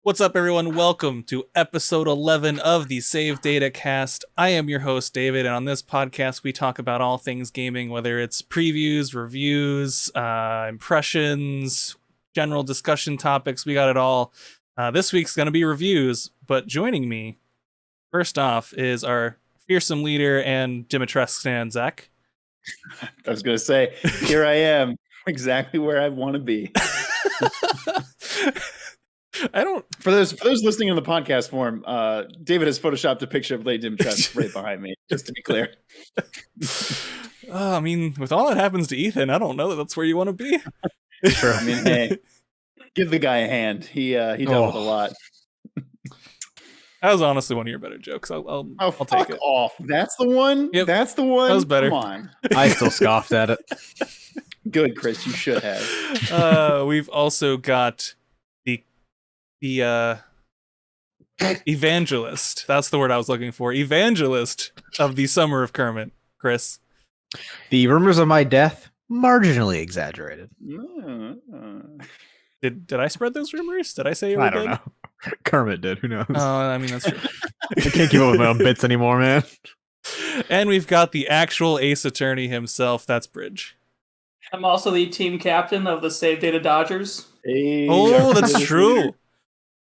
What's up, everyone? Welcome to episode 11 of the Save Data Cast. I am your host, David, and on this podcast, we talk about all things gaming, whether it's previews, reviews, impressions, general discussion topics. We got it all. This week's going to be reviews, but joining me, first off, is our fearsome leader and Dimitrescu stand, Zach. I was going to say, here I am, exactly where I want to be. For those listening in the podcast form, David has photoshopped a picture of Lady Dimitrescu right behind me, just to be clear. I mean, with all that happens to Ethan, I don't know that that's where you want to be. Sure. I mean, hey, give the guy a hand. He dealt with a lot. That was honestly one of your better jokes. I'll take it. Off. That's the one. Yep. That's the one. That was better. Come on. I still scoffed at it. Good, Chris. You should have. We've also got the evangelist. That's the word I was looking for. Evangelist of the Summer of Kermit, Chris. The rumors of my death, marginally exaggerated. Did I spread those rumors? Did I say you were I don't dead? know. Kermit did. Who knows? I mean, that's true. I can't keep up with my own bits anymore, man. And we've got the actual ace attorney himself. That's Bridge. I'm also the team captain of the Save Data Dodgers. Hey, That's true.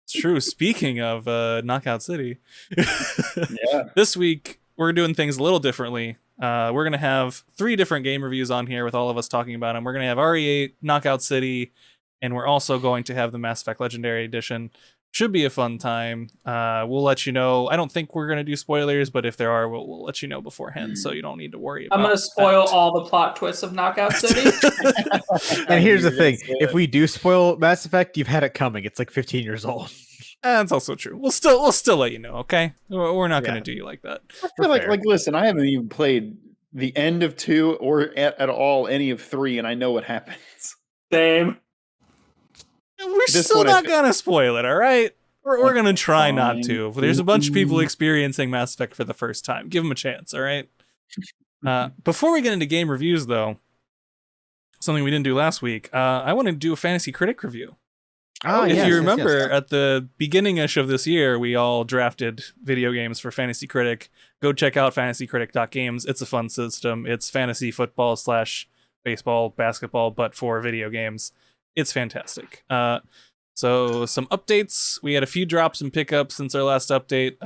It's true. Speaking of Knockout City, Yeah. This week we're doing things a little differently. We're going to have 3 different game reviews on here with all of us talking about them. We're going to have RE8, Knockout City, and we're also going to have the Mass Effect Legendary Edition. Should be a fun time. We'll let you know. I don't think we're going to do spoilers, but if there are, we'll let you know beforehand, so you don't need to worry about I'm going to spoil that. all the plot twists of Knockout City. And here's the thing. If we do spoil Mass Effect, you've had it coming. It's like 15 years old. That's also true. We'll still let you know, okay? We're not going to do you like that. I feel like, listen, I haven't even played the end of 2 or at all any of 3, and I know what happens. Same. We're still not going to spoil it, all right? We're going to try not to. There's a bunch of people experiencing Mass Effect for the first time. Give them a chance, all right? Before we get into game reviews, though, something we didn't do last week, I want to do a Fantasy Critic review. If you remember, at the beginning-ish of this year, we all drafted video games for Fantasy Critic. Go check out fantasycritic.games. It's a fun system. It's fantasy football / baseball, basketball, but for video games. It's fantastic. So some updates. We had a few drops and pickups since our last update.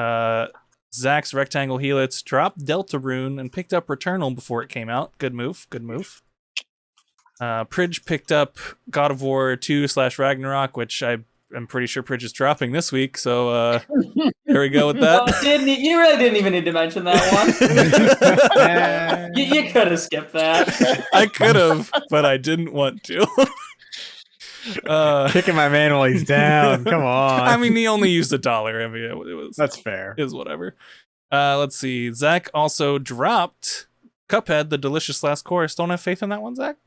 Zach's Rectangle Helix dropped Deltarune and picked up Returnal before it came out. Good move. Pridge picked up God of War 2 / Ragnarok, which I'm pretty sure Pridge is dropping this week. So there we go with that. Well, you really didn't even need to mention that one. you could have skipped that. I could have, but I didn't want to. Kicking my man while he's down. Come on. I mean, he only used $1. I mean, it was That's fair. It was whatever. Let's see. Zach also dropped Cuphead, The Delicious Last Course. Don't have faith in that one, Zach?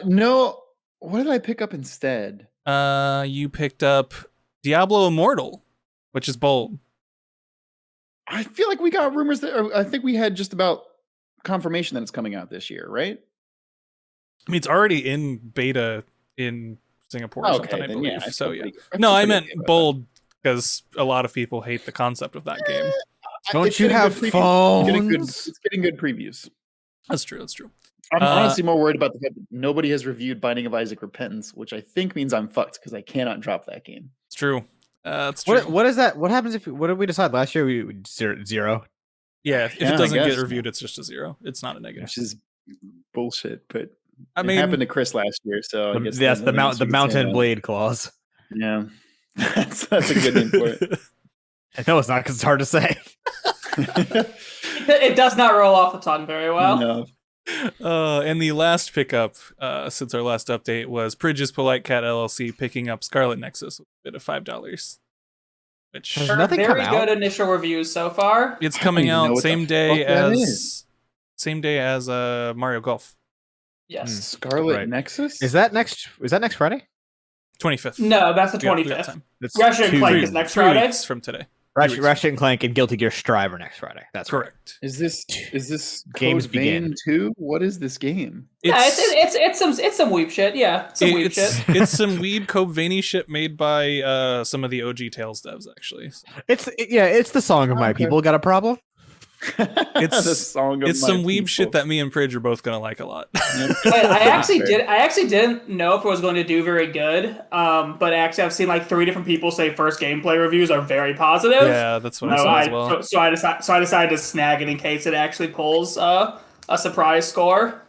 No. What did I pick up instead? You picked up Diablo Immortal, which is bold. I feel like we got rumors that I think we had just about confirmation that it's coming out this year, right? I mean, it's already in beta in Singapore or something, I believe. Yeah, so yeah. No, I meant bold because a lot of people hate the concept of that game. Don't you have phones? It's getting good previews. That's true. I'm honestly more worried about the fact that nobody has reviewed Binding of Isaac Repentance, which I think means I'm fucked because I cannot drop that game. It's true. It's true. What is that? What happens if? What did we decide last year? We 0. Yeah, if it doesn't get reviewed, it's just a 0. It's not a negative. Which is bullshit, but I mean, it happened to Chris last year, so I guess the Mountain Blade clause. Yeah, that's a good name for it. I know it's not because it's hard to say. It does not roll off the tongue very well. No. And the last pickup since our last update was Pridge's Polite Cat LLC picking up Scarlet Nexus with a bit of $5. Which Has nothing very come out? good initial reviews so far. It's coming out same day as Mario Golf. Yes. Scarlet Nexus? Is that next Friday? 25th. No, that's the We got 25th. time. That's Ratchet and Clank is next 3 Friday. weeks from today. Ratchet and Clank and Guilty Gear Strive are next Friday. That's correct. Is this Games Code Vein 2? What is this game? It's some weep shit. Yeah, some weep shit. It's some weeb Code Veiny shit made by some of the OG Tales devs, actually. It's the song of my people. Got a problem? It's the song of it's my some weeb people. shit that me and Pridge are both gonna like a lot. I actually didn't know if it was going to do very good. But actually, I've seen like 3 different people say first gameplay reviews are very positive. Yeah, that's what I saw as well. So I decided to snag it in case it actually pulls a surprise score.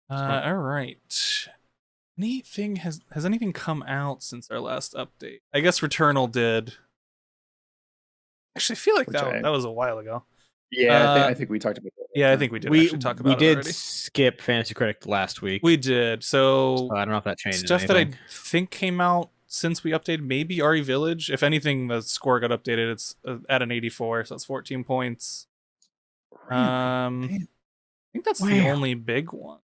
All right. Anything has anything come out since our last update? I guess Returnal did. Actually, I feel like that was a while ago. Yeah, I think we talked about that. Yeah, I think we did actually talk about it We already. did skip Fantasy Critic last week. We did. So I don't know if that changed stuff anything. that I think came out since we updated, maybe RE Village. If anything, the score got updated. It's at an 84, so it's 14 points. I think that's the only big one.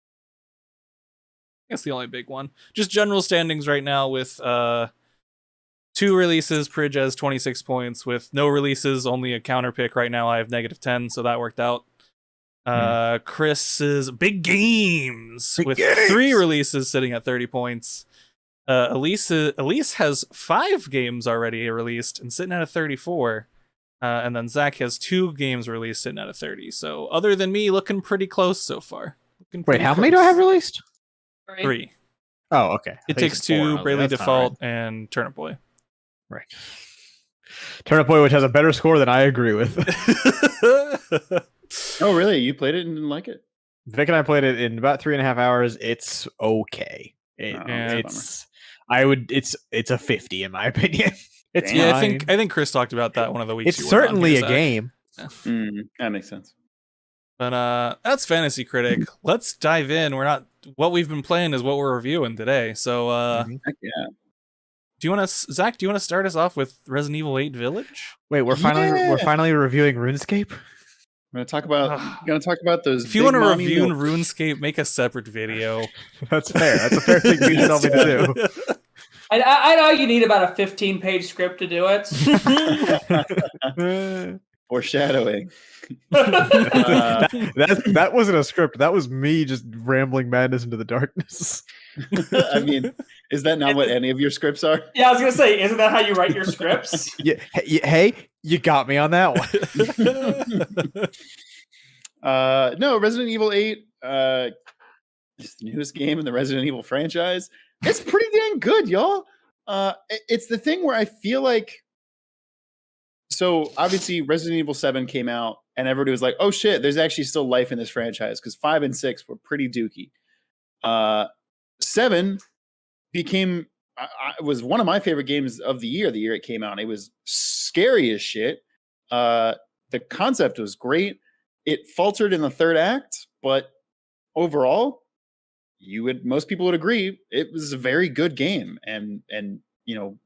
That's the only big one. Just general standings right now with 2 releases. Pridge has 26 points. With no releases, only a counter pick right now. I have -10, so that worked out. Chris is Big Games with 3 releases, sitting at 30 points. Elise has 5 games already released and sitting at a 34. And then Zach has 2 games released, sitting at a 30. So other than me, looking pretty close so far. Wait, how many do I have released? 3. Oh, okay. It Takes 2, Bravely Default, and Turnip Boy. Right. Turnip Boy, which has a better score than I agree with. Oh, really? You played it and didn't like it? Vic and I played it in about 3.5 hours. It's okay. It's a 50 in my opinion. It's yeah, fine. I think Chris talked about that one of the weeks. It's certainly a game. Yeah. That makes sense. But that's Fantasy Critic. Let's dive in. What we've been playing is what we're reviewing today. So Heck yeah. Zach, do you want to start us off with Resident Evil 8 Village? Wait, we're finally reviewing RuneScape? We're gonna talk about those. If you want to review RuneScape, make a separate video. That's fair. That's a fair thing for you to tell me to do. I know you need about a 15-page script to do it. Foreshadowing. That wasn't a script. That was me just rambling madness into the darkness. I mean, is that not what any of your scripts are? Yeah, I was gonna say, isn't that how you write your scripts? Yeah. Hey, you got me on that one. No, Resident Evil 8. It's the newest game in the Resident Evil franchise. It's pretty dang good, y'all. It's the thing where I feel like. So obviously, Resident Evil 7 came out, and everybody was like, "Oh shit, there's actually still life in this franchise," because 5 and 6 were pretty dookie. 7 became was one of my favorite games of the year. The year it came out, it was scary as shit. The concept was great. It faltered in the 3rd act, but overall, most people would agree it was a very good game, and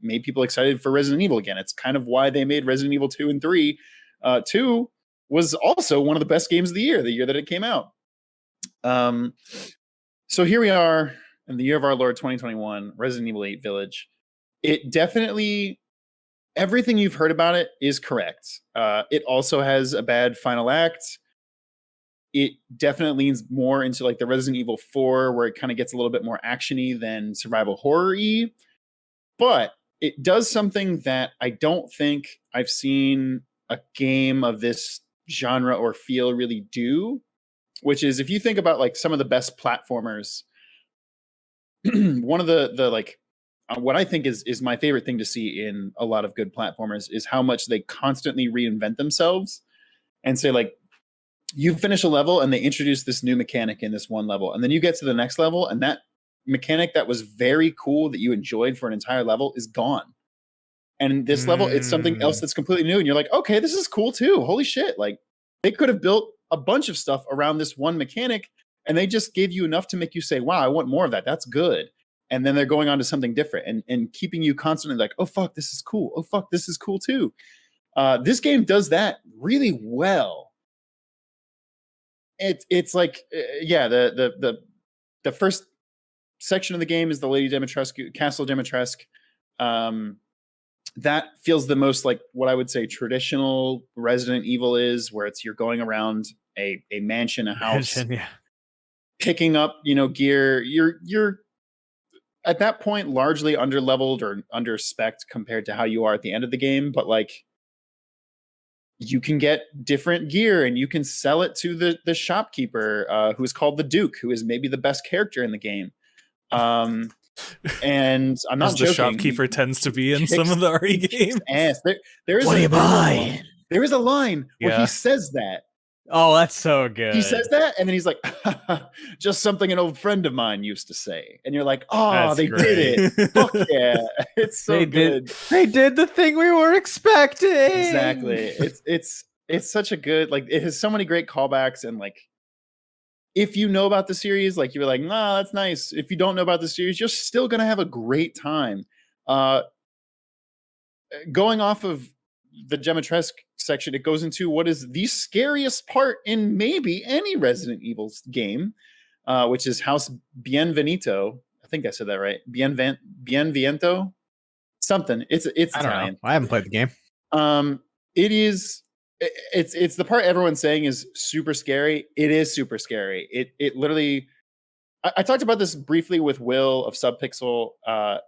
made people excited for Resident Evil again. It's kind of why they made Resident Evil 2 and 3. 2 was also one of the best games of the year that it came out. So here we are in the year of our Lord 2021, Resident Evil 8 Village. It definitely, everything you've heard about it is correct. It also has a bad final act. It definitely leans more into like the Resident Evil 4, where it kind of gets a little bit more actiony than survival horror-y. But it does something that I don't think I've seen a game of this genre or feel really do, which is, if you think about like some of the best platformers, one of the like what I think is my favorite thing to see in a lot of good platformers is how much they constantly reinvent themselves and say, like, you finish a level and they introduce this new mechanic in this one level, and then you get to the next level and that mechanic that was very cool that you enjoyed for an entire level is gone. And this level, it's something else that's completely new. And you're like, okay, this is cool too. Holy shit. Like, they could have built a bunch of stuff around this one mechanic, and they just gave you enough to make you say, wow, I want more of that. That's good. And then they're going on to something different and keeping you constantly like, oh, fuck, this is cool. Oh, fuck, this is cool too. This game does that really well. It's like, the first section of the game is the Lady Dimitrescu, Castle Dimitrescu. that feels the most like what I would say traditional Resident Evil is, where it's you're going around a mansion, a house, picking up, gear. You're at that point largely underleveled or under-spec'd compared to how you are at the end of the game, but like you can get different gear and you can sell it to the shopkeeper, who's called the Duke, who is maybe the best character in the game. And I'm not joking. The shopkeeper tends to be in some of the RE games. What do you buy? There is a line where he says that. Oh, that's so good. He says that, and then he's like, just something an old friend of mine used to say. And you're like, oh, that's they great. Did it. Fuck yeah. It's so good. They did the thing we were expecting. Exactly. It's such a good, like, it has so many great callbacks, and like, if you know about the series, like, you're like, nah, that's nice. If you don't know about the series, you're still going to have a great time. Going off of the Gematresque section, it goes into what is the scariest part in maybe any Resident Evil game, which is House Bienvenido. I think I said that right. Bienviento? Something. It's I don't know. I haven't played the game. It's the part everyone's saying is super scary. It is super scary. It literally, I talked about this briefly with Will of Subpixel.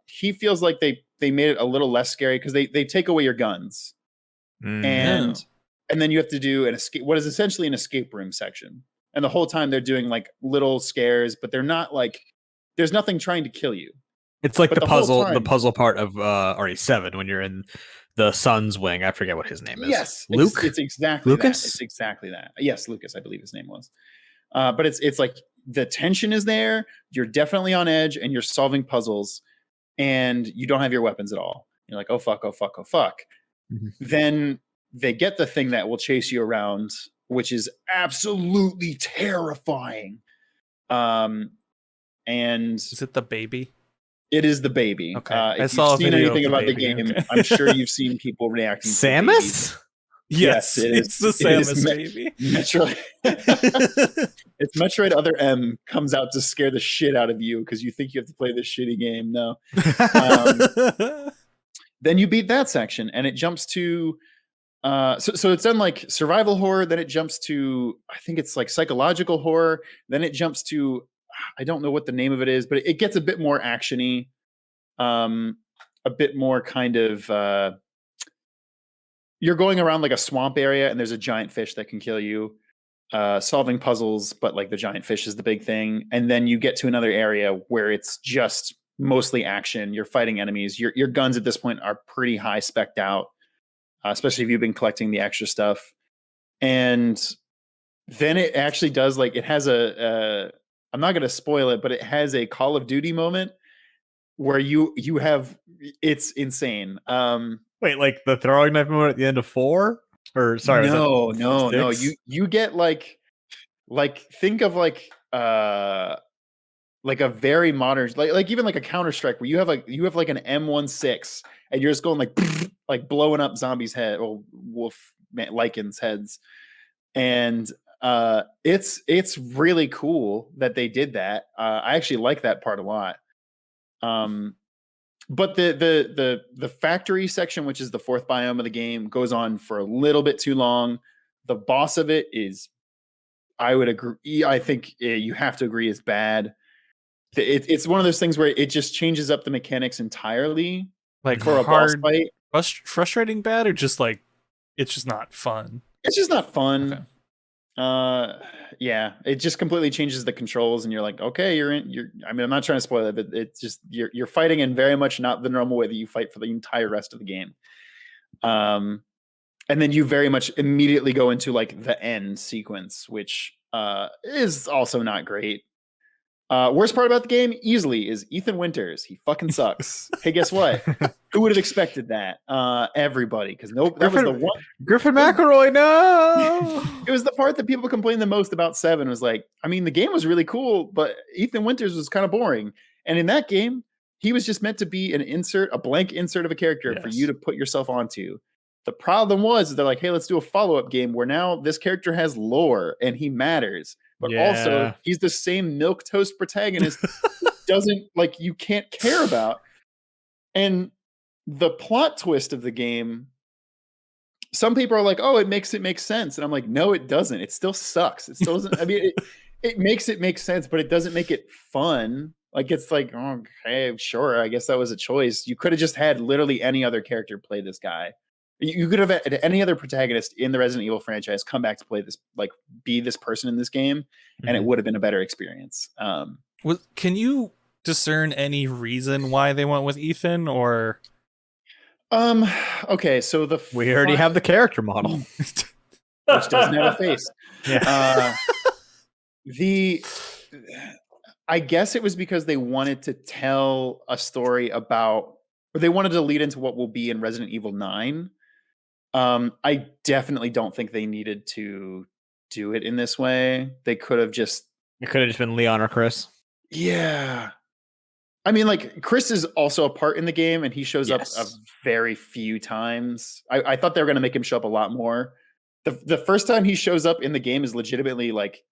He feels like they made it a little less scary because they take away your guns. And then you have to do what is essentially an escape room section. And the whole time they're doing like little scares, but they're not like, there's nothing trying to kill you. It's like the puzzle part of RE7 when you're in the Sun's wing. I forget what his name is. Yes, Luke. It's exactly Lucas. That. It's exactly that. Yes, Lucas, I believe his name was. But it's like the tension is there. You're definitely on edge, and you're solving puzzles, and you don't have your weapons at all. You're like, oh fuck, oh fuck, oh fuck. Mm-hmm. Then they get the thing that will chase you around, which is absolutely terrifying. And is it the baby? It is the baby. Okay. If you've seen anything about the game, okay. I'm sure you've seen people reacting to Samus? Yes, it is. It's the Samus baby. Metroid. It's Metroid Other M comes out to scare the shit out of you because you think you have to play this shitty game. No. Then you beat that section, and it jumps to so it's done like survival horror, then it jumps to, I think it's like psychological horror, then it jumps to, I don't know what the name of it is, but it gets a bit more actiony, a bit more kind of you're going around like a swamp area and there's a giant fish that can kill you, solving puzzles, but like the giant fish is the big thing. And then you get to another area where it's just mostly action. You're fighting enemies. Your guns at this point are pretty high spec'd out, especially if you've been collecting the extra stuff. And then it actually does, like, it has I'm not going to spoil it, but it has a Call of Duty moment where you have, it's insane. Wait, like the throwing knife moment at the end of 4? Or sorry, no. You get like think of like a very modern, like even like a Counter-Strike where you have like an M16 and you're just going like blowing up zombies' head or lycans' heads. And it's really cool that they did that. I actually like that part a lot. But the factory section, which is the 4th biome of the game, goes on for a little bit too long. The boss of it is, I would agree, I think you have to agree, is bad. It's one of those things where it just changes up the mechanics entirely. Like for a boss fight. Frustrating bad, or just like it's just not fun? It's just not fun. Okay. Yeah, it just completely changes the controls, and you're like, okay, I mean, I'm not trying to spoil it, but it's just you're fighting in very much not the normal way that you fight for the entire rest of the game. And then you very much immediately go into like the end sequence, which is also not great. Worst part about the game easily is Ethan Winters. He fucking sucks. Hey, guess what? Who would have expected that? Everybody, because that was the one. Griffin McElroy, no. It was the part that people complained the most about 7. Was like, I mean, the game was really cool, but Ethan Winters was kind of boring. And in that game, he was just meant to be a blank insert of a character for you to put yourself onto. The problem was they're like, hey, let's do a follow-up game where now this character has lore and he matters. But also, he's the same milquetoast protagonist doesn't, like, you can't care about. And the plot twist of the game, some people are like, "Oh, it makes sense," and I'm like, "No, it doesn't. It still sucks. It still doesn't." I mean, it makes it make sense, but it doesn't make it fun. Like it's like, oh, okay, sure, I guess that was a choice. You could have just had literally any other character play this guy. You could have had any other protagonist in the Resident Evil franchise come back to play this, like be this person in this game, and it would have been a better experience. Can you discern any reason why they went with Ethan, or? Okay, so we already have the character model, which doesn't have a face. Yeah. I guess it was because they wanted to tell a story about, or they wanted to lead into what will be in Resident Evil 9. I definitely don't think they needed to do it in this way. They could have just. It could have just been Leon or Chris. Yeah. I mean, like, Chris is also a part in the game, and he shows up a very few times. I thought they were going to make him show up a lot more. The first time he shows up in the game is legitimately like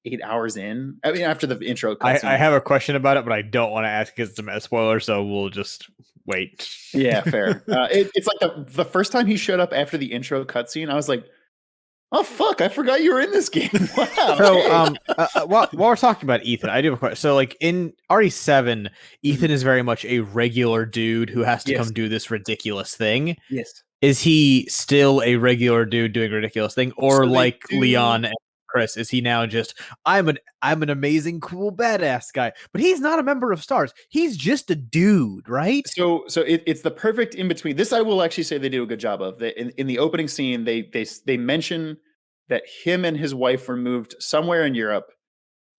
8 hours in. I mean, after the intro cutscene. I have a question about it, but I don't want to ask because it's a spoiler, so we'll just wait. Yeah, fair. It's like the first time he showed up after the intro cutscene, I was like, oh, fuck, I forgot you were in this game. Wow. So, while we're talking about Ethan, I do have a question. So, like, in RE7, Ethan is very much a regular dude who has to come do this ridiculous thing. Yes. Is he still a regular dude doing a ridiculous thing? Or, like, Leon and Chris, is he now just, I'm an amazing, cool, badass guy? But he's not a member of STARS. He's just a dude, right? So it's the perfect in between. This I will actually say they do a good job of. In the opening scene, they mention that him and his wife were moved somewhere in Europe,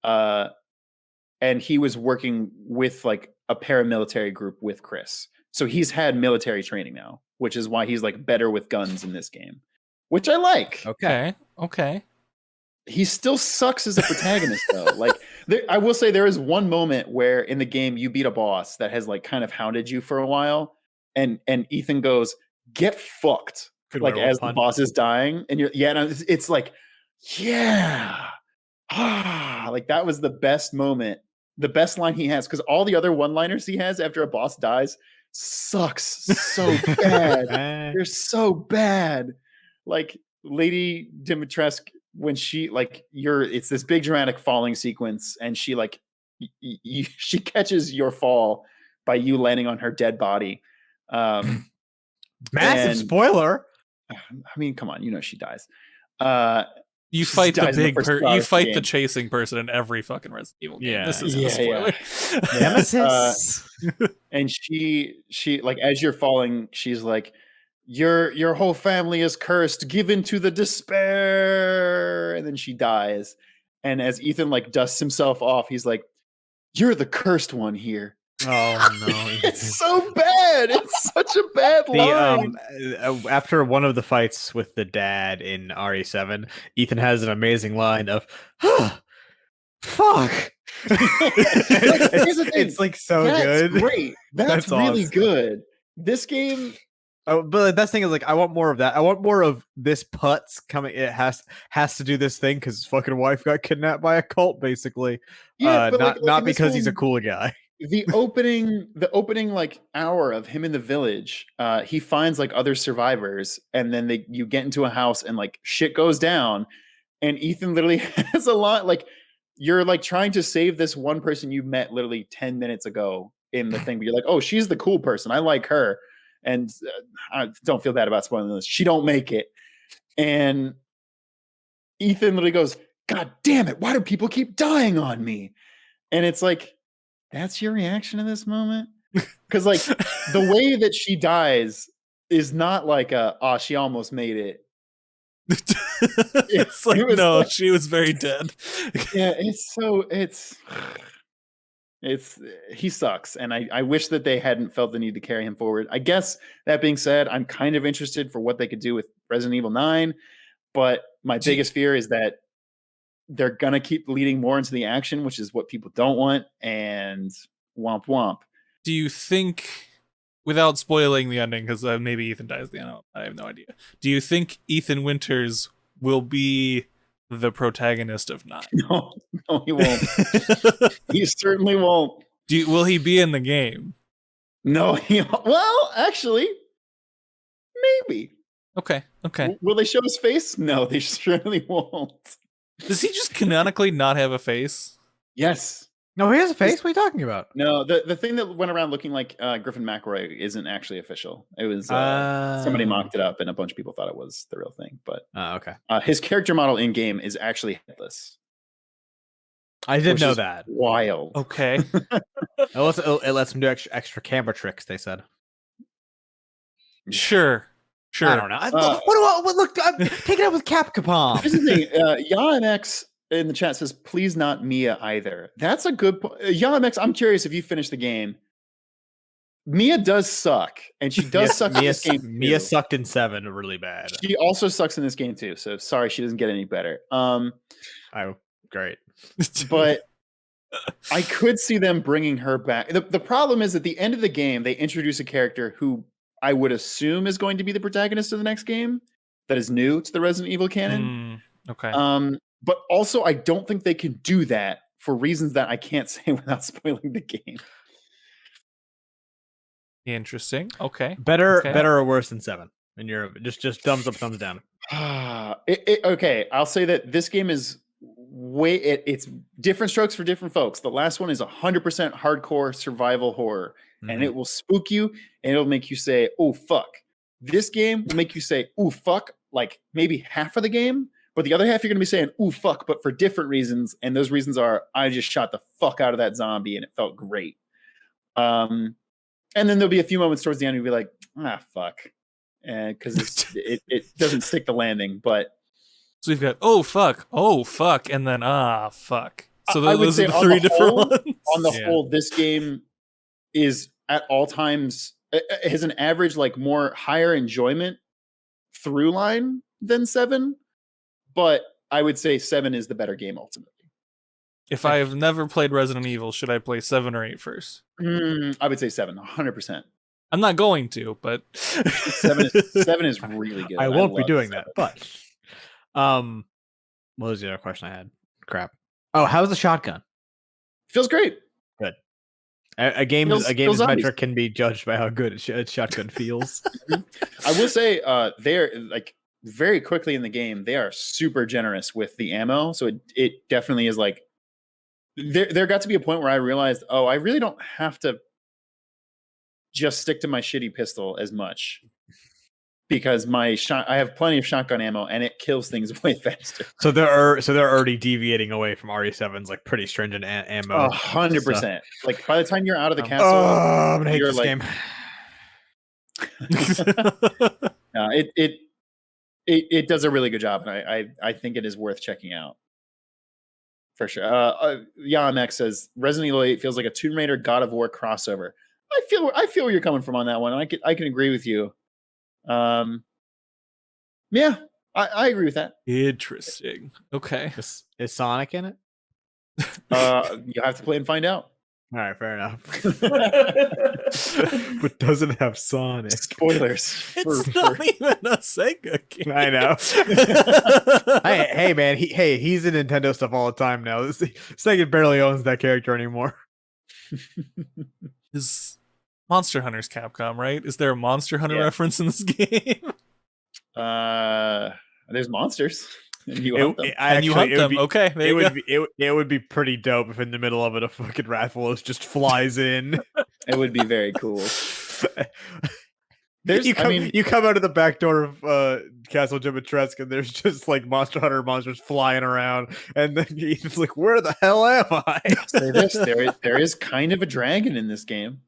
and he was working with like a paramilitary group with Chris. So he's had military training now, which is why he's like better with guns in this game, which I like. Okay. He still sucks as a protagonist though. Like I will say there is one moment where in the game you beat a boss that has like kind of hounded you for a while, and Ethan goes, "Get fucked." Good like as the boss is dying, and it's like, yeah. Like that was the best moment. The best line he has, because all the other one-liners he has after a boss dies sucks so bad. They're so bad. Like Lady Dimitrescu, when she like it's this big dramatic falling sequence, and she like she catches your fall by you landing on her dead body. Massive spoiler. I mean, come on, you know she dies. You fight the big you fight the chasing person in every fucking Resident Evil game. Yeah. This isn't a spoiler. Nemesis. And she like as you're falling, she's like, your whole family is cursed, given to the despair, and then she dies. And as Ethan like dusts himself off, he's like, "You're the cursed one here." Oh no. It's so bad. It's such a bad line. After one of the fights with the dad in RE7, Ethan has an amazing line of fuck. It's like so good. Great. That's really awesome. Good. This game. Oh, but that's the thing is like I want more of that. I want more of this putz coming. It has to do this thing because his fucking wife got kidnapped by a cult, basically. Yeah, not because he's a cool guy. The opening like hour of him in the village, he finds like other survivors, and then you get into a house and like shit goes down, and Ethan literally has a lot like you're like trying to save this one person you met literally 10 minutes ago in the thing, but you're like, oh, she's the cool person, I like her, and I don't feel bad about spoiling this. She don't make it, and Ethan literally goes, "God damn it! Why do people keep dying on me?" And it's like, that's your reaction in this moment? Because like the way that she dies is not like she almost made it. It's like, no, like, she was very dead. Yeah, he sucks, and I wish that they hadn't felt the need to carry him forward. I guess that being said, I'm kind of interested for what they could do with Resident Evil 9, but my biggest fear is that they're gonna keep leading more into the action, which is what people don't want, and womp womp. Do you think, without spoiling the ending, because maybe Ethan dies at the end, I have no idea. Do you think Ethan Winters will be the protagonist of 9? No, he won't. He certainly won't. Will he be in the game? No, well, actually, maybe. Okay. Will they show his face? No, they surely won't. Does he just canonically not have a face? Yes. No, he has a face. What are you talking about? No, the thing that went around looking like Griffin McElroy isn't actually official. It was somebody mocked it up, and a bunch of people thought it was the real thing. But okay. His character model in game is actually headless. I did know that. Wild. Okay. It lets him do extra camera tricks. They said. Sure. I don't know. Look, I'm taking it up with Capcom. Here's the thing. YaMX in the chat says, "Please not Mia either." That's a good point. YaMX, I'm curious if you finished the game. Mia does suck, and she does suck in this game. Mia sucked in 7 really bad. She also sucks in this game too. So sorry, she doesn't get any better. Great. But I could see them bringing her back. The problem is at the end of the game, they introduce a character who I would assume is going to be the protagonist of the next game that is new to the Resident Evil canon. Okay. But also, I don't think they can do that for reasons that I can't say without spoiling the game. Interesting. Okay. Better or worse than 7? In your just thumbs up, thumbs down. Okay, I'll say that this game is it's different strokes for different folks. The last one is 100% hardcore survival horror, and it will spook you, and it'll make you say, "Oh fuck." This game will make you say, "Oh fuck," like maybe half of the game, but the other half you're going to be saying, "Oh fuck," but for different reasons, and those reasons are, I just shot the fuck out of that zombie, and it felt great. And then there'll be a few moments towards the end you'll be like, "Ah fuck," because it doesn't stick the landing, but. So we've got oh fuck, and then fuck. So those are the 3 different ones. On the whole, this game is at all times it has an average like more higher enjoyment through line than 7, but I would say 7 is the better game ultimately. If I have never played Resident Evil, should I play 7 or 8 first? I would say 7, 100%. I'm not going to, but 7 is really good. I won't be doing that, but. What was the other question I had? Crap. Oh, how's the shotgun? Feels great. Good. A game's metric can be judged by how good its shotgun feels. I will say, they're like very quickly in the game, they are super generous with the ammo. So it definitely is like there got to be a point where I realized, oh, I really don't have to just stick to my shitty pistol as much. Because I have plenty of shotgun ammo and it kills things way faster. So they're already deviating away from RE7's like pretty stringent ammo. 100%. Like by the time you're out of the castle, I'm gonna hate this game. No, it does a really good job, and I think it is worth checking out for sure. YaMX says Resident Evil 8 feels like a Tomb Raider God of War crossover. I feel where you're coming from on that one. I can agree with you. Yeah, I agree with that. Interesting. Okay. Is Sonic in it? You have to play and find out. All right, fair enough. But doesn't have Sonic. Spoilers. It's not even a Sega game. I know. Hey man, he's in Nintendo stuff all the time now. Sega barely owns that character anymore. Is Monster Hunter's Capcom, right? Is there a Monster Hunter reference in this game? There's monsters. And you hunt them. Okay, it would be pretty dope if in the middle of it a fucking Rathalos just flies in. It would be very cool. You come out of the back door of Castle Dimitrescu and there's just like Monster Hunter monsters flying around, and then he's like, "Where the hell am I?" Say this: there is kind of a dragon in this game.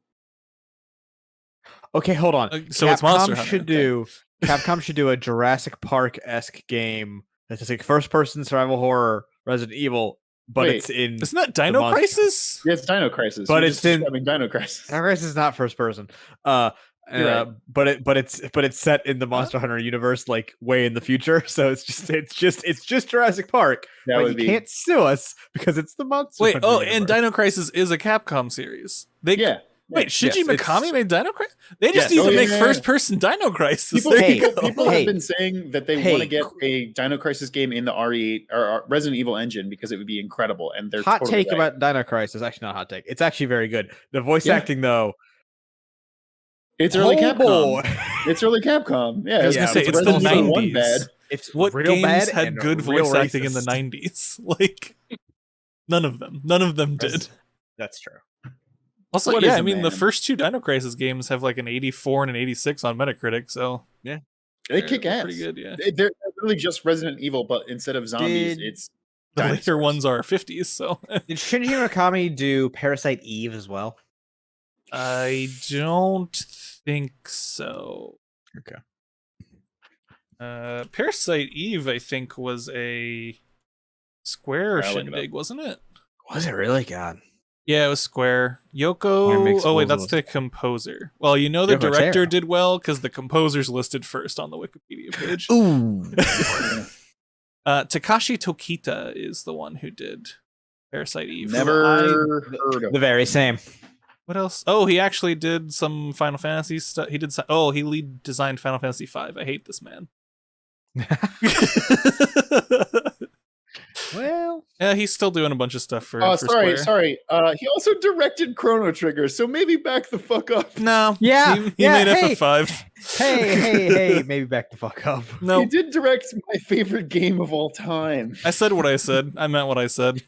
Okay, hold on. So it's Monster Hunter. Capcom should do a Jurassic Park-esque game that's like first-person survival horror Resident Evil, but it's in. Isn't that Dino Crisis? Yeah, it's Dino Crisis. But it's in Dino Crisis. Dino Crisis is not first-person. Right. But it's set in the Monster Hunter universe, like way in the future. So it's just Jurassic Park. But you can't sue us because it's the Monster Hunter universe. And Dino Crisis is a Capcom series. Wait, Shinji Mikami made Dino Crisis? They just need to make first-person Dino Crisis. People have been saying that they want to get a Dino Crisis game in the RE8 or Resident Evil engine because it would be incredible. And they're hot take about Dino Crisis. Actually, not hot take. It's actually very good. The voice acting, though, It's early Capcom. Boy. It's early Capcom. Yeah, I was gonna say it's the Resident Evil 1 bad. 90s. It's What real games bad had and good real voice acting in the racist. 90s? Like none of them. None of them did. That's true. Also, What yeah, is I a mean the man? first 2 Dino Crisis games have like an 84 and an 86 on Metacritic, so They they're kick ass. pretty good, yeah. They're really just Resident Evil, but instead of zombies, it's The later dinosaurs. ones are 50s, so Did Shinji Mikami do Parasite Eve as well? I don't think so. Okay. Parasite Eve, I think, was a Square I'll look it shindig, wasn't it? Was it really? God. Yeah, it was Square. Why Yoko. makes Oh wait, fools of that's us? the composer. Well, you know the Yoko director Taro. did well because the composer's listed first on the Wikipedia page. Ooh. Takashi Tokita is the one who did Parasite Eve. Never heard of The very same. What else? Oh, he actually did some Final Fantasy stuff. He did. He lead designed Final Fantasy V. I hate this man. Well, Yeah, he's still doing a bunch of stuff for. Oh, for sorry. Square. He also directed Chrono Trigger, so maybe back the fuck up. No. Yeah, He yeah, made hey. FF5. hey, maybe back the fuck up. No, He did direct my favorite game of all time. I said what I said. I meant what I said.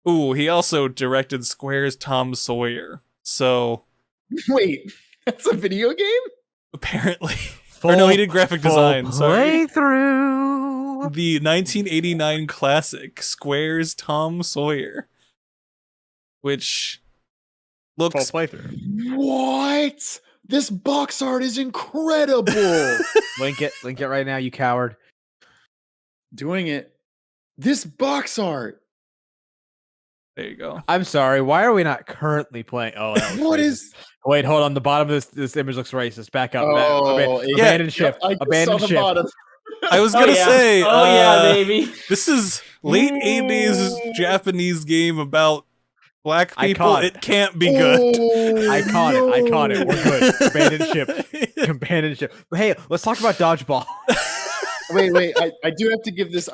Ooh, he also directed Square's Tom Sawyer. So Wait, that's a video game? apparently, or no, he did graphic design. Sorry. Playthrough. The 1989 classic Square's Tom Sawyer, which looks playthrough. What? This box art is incredible. Link it right now, you coward. Doing it. This box art. there you go. I'm sorry. Why are we not currently playing? Oh, that was What racist. is? Wait, hold on. The bottom of this image looks racist. Back up. Oh, Abandoned ship. I just Abandoned saw the ship. bottom. I was gonna say, baby. this is late 80s Japanese game about black people. Icon. It can't be good. I caught it. We're good. Abandoned ship. Abandoned ship. But hey, let's talk about dodgeball. Wait. I do have to give this.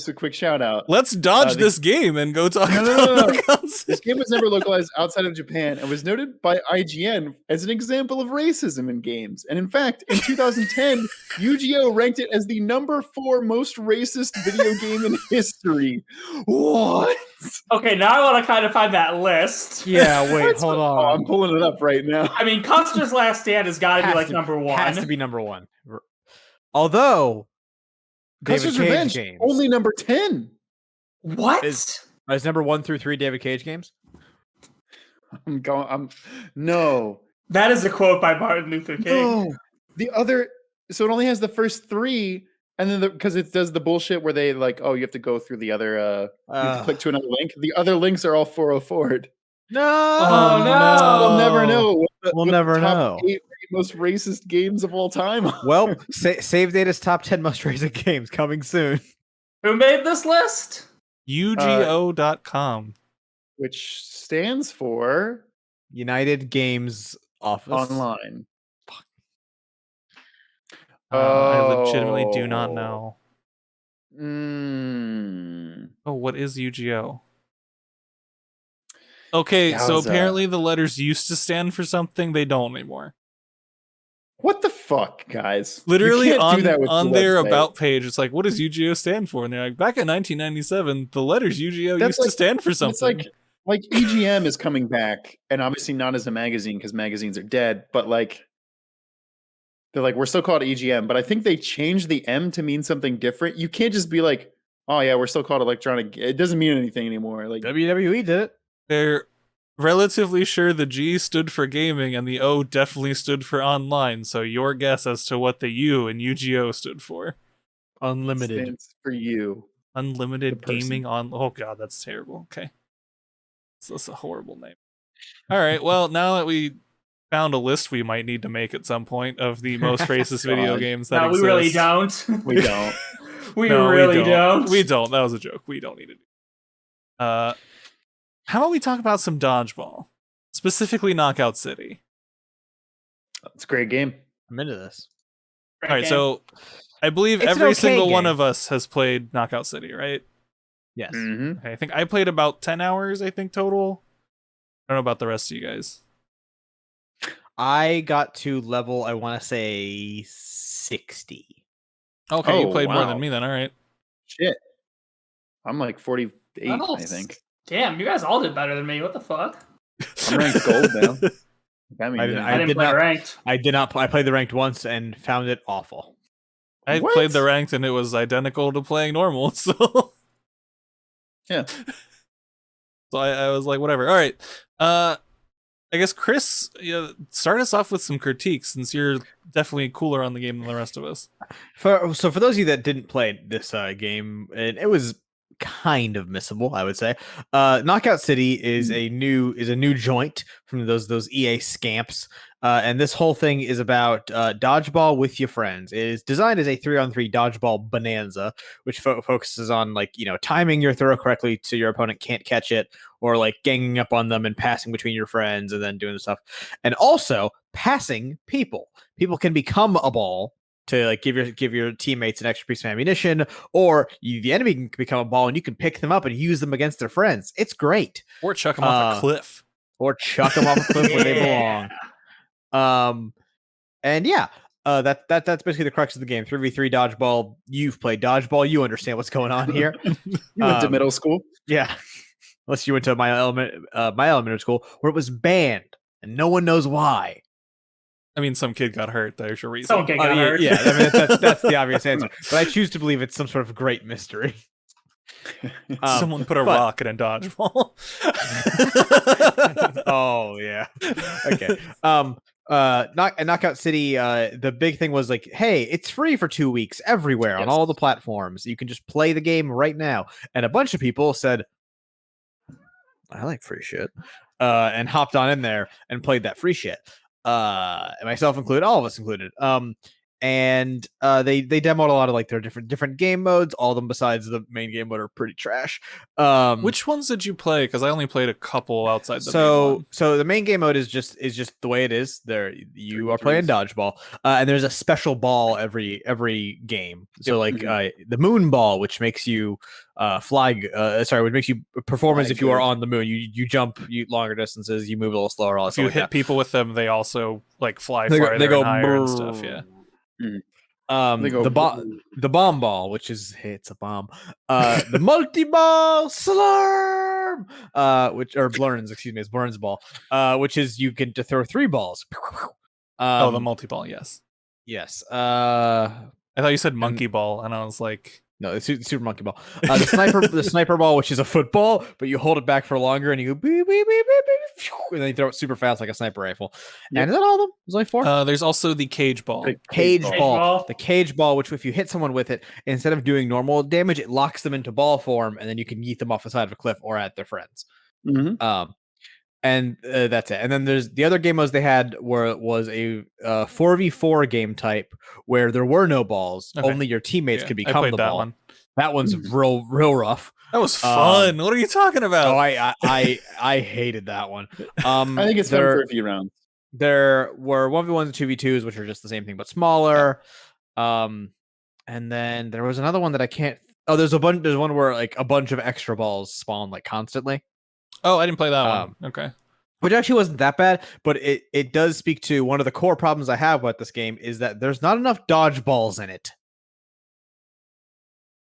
A quick shout out. Let's dodge this game and go talk No. about the concept. This game was never localized outside of Japan and was noted by IGN as an example of racism in games. And in fact, in 2010, Yu-Gi-Oh! Ranked it as the number 4 most racist video game in history. What? Okay, now I want to kind of find that list. Yeah, wait, hold Oh, on. I'm pulling it up right now. I mean, Custer's Last Stand has got to be like number 1. Has to be number 1. Although David Custer's Cage Revenge, games only number 10. What? is number 1 through 3 David Cage games. No. That is a quote by Martin Luther King. No. The other, so it only has the first 3, and then because it does the bullshit where they like, oh, you have to go through the other, you have to click to another link. The other links are all 404'd. No. Oh, no. We'll never know. We'll never know. 8 most racist games of all time. Well, Save Data's top 10 most racist games coming soon. Who made this list? UGO.com. Which stands for United Games Office. online. I legitimately do not know. Mm. Oh, what is UGO? Okay, so Yowza. apparently the letters used to stand for something, they don't anymore. What the fuck, guys? You Literally can't do that with on the their website. about page, it's like, what does UGO stand for? And they're like, back in 1997, the letters UGO That's used to like- stand for It's something. like EGM is coming back, and obviously not as a magazine because magazines are dead, but like they're like, we're still called EGM, but I think they changed the M to mean something different. You can't just be like, oh yeah, we're still called electronic. It doesn't mean anything anymore. Like WWE did it. They're relatively sure the G stood for gaming and the O definitely stood for online. So your guess as to what the U in UGO stood for? Unlimited. stands for you. Unlimited The person. gaming on. Oh god, that's terrible. Okay, so that's a horrible name. All right, well now that we found a list we might need to make at some point of the most racist video God. games that No, we exist. really don't. We don't. we No, really don't. We don't. That was a joke. We don't need to do. How about we talk about some dodgeball, specifically Knockout City? It's a great game. I'm into this. All right, so I believe It's an every okay single one game. of us has played Knockout City, right? Yes. Mm-hmm. Okay, I think I played about 10 hours, I think, total. I don't know about the rest of you guys. I got to level, I want to say 60. Okay, you Oh, played more wow. than me then. All right. Shit. I'm like 48, Level I think. Damn, you guys all did better than me. What the fuck? I'm ranked gold now. I mean, I didn't play ranked. I did not. I played the ranked once and found it awful. I What? played the ranked and it was identical to playing normal. So Yeah. So I was like, whatever. All right. I guess Chris, start us off with some critiques since you're definitely cooler on the game than the rest of us. So for those of you that didn't play this game, it was kind of missable, I would say. Knockout City is a new joint from those EA scamps. And this whole thing is about dodgeball with your friends. It is designed as a 3-on-3 dodgeball bonanza, which focuses on timing your throw correctly so your opponent can't catch it, or like ganging up on them and passing between your friends and then doing the stuff. And also passing people. People can become a ball to like give your teammates an extra piece of ammunition, or the enemy can become a ball and you can pick them up and use them against their friends. It's great. Or chuck them off a cliff. Or chuck them off a cliff where they belong. And yeah, that's basically the crux of the game. 3v3 dodgeball. You've played dodgeball. You understand what's going on here. You went to middle school? Yeah. Unless you went to my elementary school where it was banned and no one knows why. I mean, some kid got hurt. There's your reason. Some kid got hurt. Yeah, I mean, that's the obvious answer. But I choose to believe it's some sort of great mystery. Someone put a rock in a dodgeball. Oh yeah. Okay. Knockout City. The big thing was like, hey, it's free for 2 weeks everywhere on all the platforms. You can just play the game right now. And a bunch of people said, I like free shit, and hopped on in there and played that free shit. Myself included, all of us included. And they demoed a lot of like their different game modes. All of them besides the main game mode are pretty trash. Which ones did you play? Because I only played a couple outside the main one. So the main game mode is just the way it is. There you are playing dodgeball, and there's a special ball every game. So like the moon ball, which makes you fly. Which makes you perform as if you are on the moon. You jump longer distances. You move a little slower. All if you hit people with them, they also like fly farther they go and higher and stuff. Yeah. The bomb ball, which is it's a bomb. The multi-ball slurm, which or blurns, excuse me, it's blurns ball. Which is you get to throw 3 balls. The multi-ball, yes. Yes. I thought you said monkey ball, and I was like, no, it's Super Monkey Ball. The sniper ball, which is a football, but you hold it back for longer and you go beep, beep, beep, beep, beep, and then you throw it super fast like a sniper rifle. Yep. And is that all of them? There's only 4? There's also the cage ball. The cage ball. The cage ball, which if you hit someone with it, instead of doing normal damage, it locks them into ball form, and then you can yeet them off the side of a cliff or at their friends. And that's it. And then there's the other game modes they had was a 4v4 game type where there were no balls. Okay. Only your teammates could become the ball. One. That one's real rough. That was fun. What are you talking about? Oh, I hated that one. I think it's fun for a few rounds. There were 1v1s and 2v2s, which are just the same thing but smaller. And then there was another one that I can't. Oh, there's one where like a bunch of extra balls spawn like constantly. Oh, I didn't play that one. Okay. Which actually wasn't that bad, but it does speak to one of the core problems I have with this game is that there's not enough dodgeballs in it.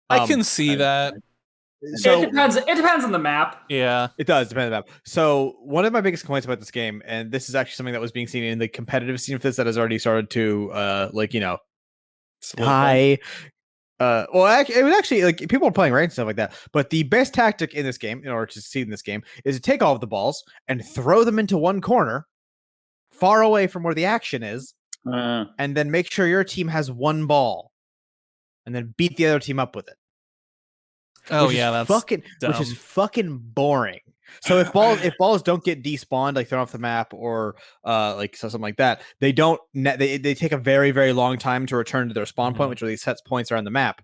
I can see that. So, it depends on the map. Yeah. It does depend on the map. So one of my biggest complaints about this game, and this is actually something that was being seen in the competitive scene of this that has already started to die. It was actually like people are playing ranked and stuff like that. But the best tactic in this game, in order to succeed in this game, is to take all of the balls and throw them into one corner, far away from where the action is, and then make sure your team has 1 ball, and then beat the other team up with it. Oh yeah, that's fucking dumb. Which is fucking boring. So if balls don't get despawned, like thrown off the map or something like that, they take a very, very long time to return to their spawn point, which really sets points around the map.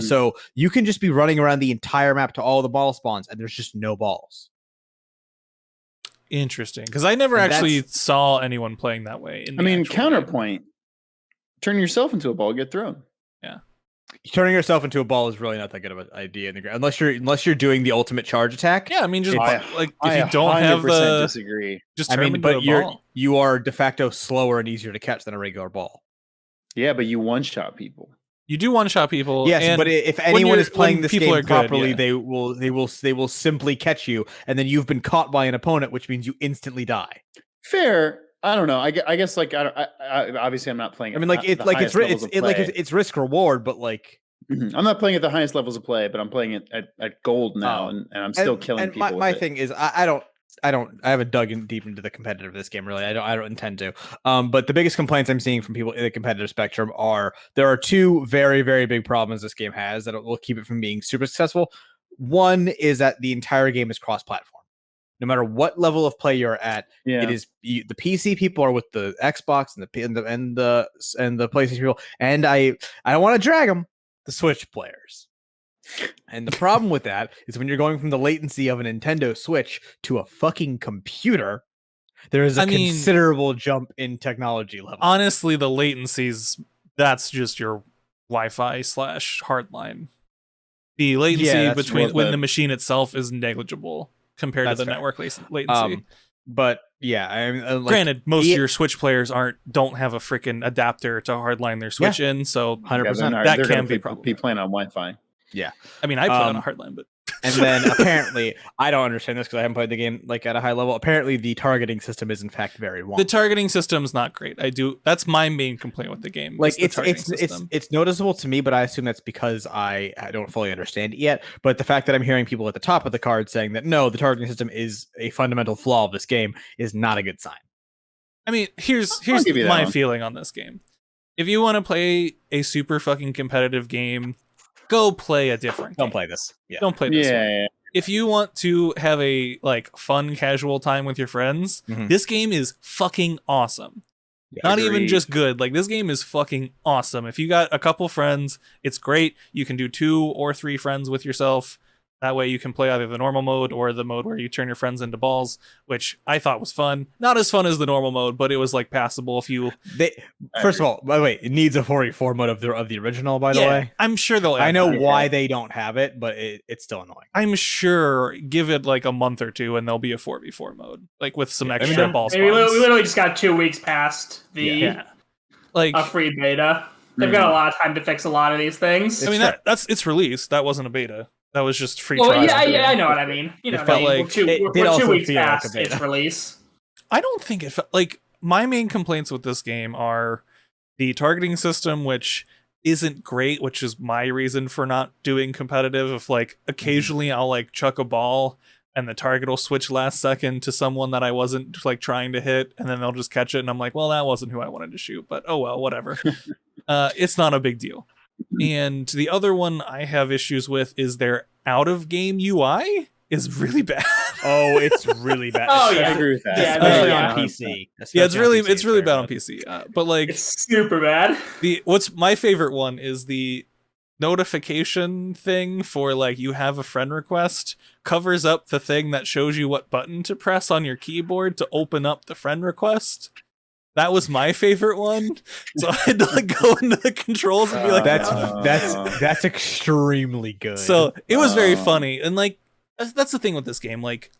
So you can just be running around the entire map to all the ball spawns, and there's just no balls. Interesting, because I never actually saw anyone playing that way. Counterpoint: turn yourself into a ball, get thrown. Yeah. Turning yourself into a ball is really not that good of an idea in the ground, unless you're doing the ultimate charge attack. Yeah, I mean, just like if you I don't have 100% disagree. just turn them into a ball. You are de facto slower and easier to catch than a regular ball. Yeah, but you one-shot people. You do one-shot people. Yes, but if anyone is playing this game properly, good, they will simply catch you, and then you've been caught by an opponent, which means you instantly die. Fair. I don't know. I guess like I obviously I'm not playing. I mean, like it's risk reward, but like I'm not playing at the highest levels of play, but I'm playing it at gold now, and I'm still killing people. My thing is, I haven't dug in deep into the competitive of this game really. I don't intend to. But the biggest complaints I'm seeing from people in the competitive spectrum are there are two very, very big problems this game has that will keep it from being super successful. One is that the entire game is cross-platform. No matter what level of play you're at, it is the PC people are with the Xbox and the PlayStation people, and I don't want to drag them, the Switch players. And the problem with that is when you're going from the latency of a Nintendo Switch to a fucking computer, there is a considerable jump in technology level. Honestly, the latencies, that's just your Wi-Fi / hardline. The latency between when the machine itself is negligible compared to the network latency. But yeah, I mean, granted, most of your Switch players don't have a freaking adapter to hardline their Switch in, so 100% that can be a problem. Be playing on Wi-Fi. Yeah, I mean, I play on a hardline, but and then apparently, I don't understand this because I haven't played the game like at a high level. Apparently, the targeting system is in fact very wonky. The targeting system is not great. That's my main complaint with the game. Like it's noticeable to me, but I assume that's because I don't fully understand it yet. But the fact that I'm hearing people at the top of the card saying that no, the targeting system is a fundamental flaw of this game is not a good sign. I mean, here's my feeling on this game. If you want to play a super fucking competitive game, go play a different game. Don't play this. Yeah. Don't play this one. If you want to have a fun casual time with your friends, this game is fucking awesome. Yeah, not even just good. Like, this game is fucking awesome. If you got a couple friends, it's great. You can do 2 or 3 friends with yourself. That way you can play either the normal mode or the mode where you turn your friends into balls, which I thought was fun. Not as fun as the normal mode, but it was like passable if you... First of all, by the way, it needs a 4v4 mode of the original, by the way. I'm sure they'll add I know why they don't have it, but it's still annoying. I'm sure give it like a month or two and there'll be a 4v4 mode, like with some extra ball spawns. We literally just got 2 weeks past a free beta. They've got a lot of time to fix a lot of these things. I mean, it's released. That wasn't a beta. That was just free trial. Well, yeah, I know what I mean. You know, we're 2 weeks past its release. I don't think it felt like my main complaints with this game are the targeting system, which isn't great, which is my reason for not doing competitive. If like occasionally I'll like chuck a ball and the target will switch last second to someone that I wasn't like trying to hit, and then they'll just catch it, and I'm like, well, that wasn't who I wanted to shoot, but oh well, whatever. It's not a big deal. And the other one I have issues with is their out-of-game UI is really bad. Oh, it's really bad. Oh, yeah. I agree with that. Yeah, especially on PC. Yeah, it's really bad on PC. But like, it's super bad. What's my favorite one is the notification thing for like you have a friend request covers up the thing that shows you what button to press on your keyboard to open up the friend request. That was my favorite one. So I had to like go into the controls and be like, that's extremely good. So it was very funny. And like, that's the thing with this game. Like,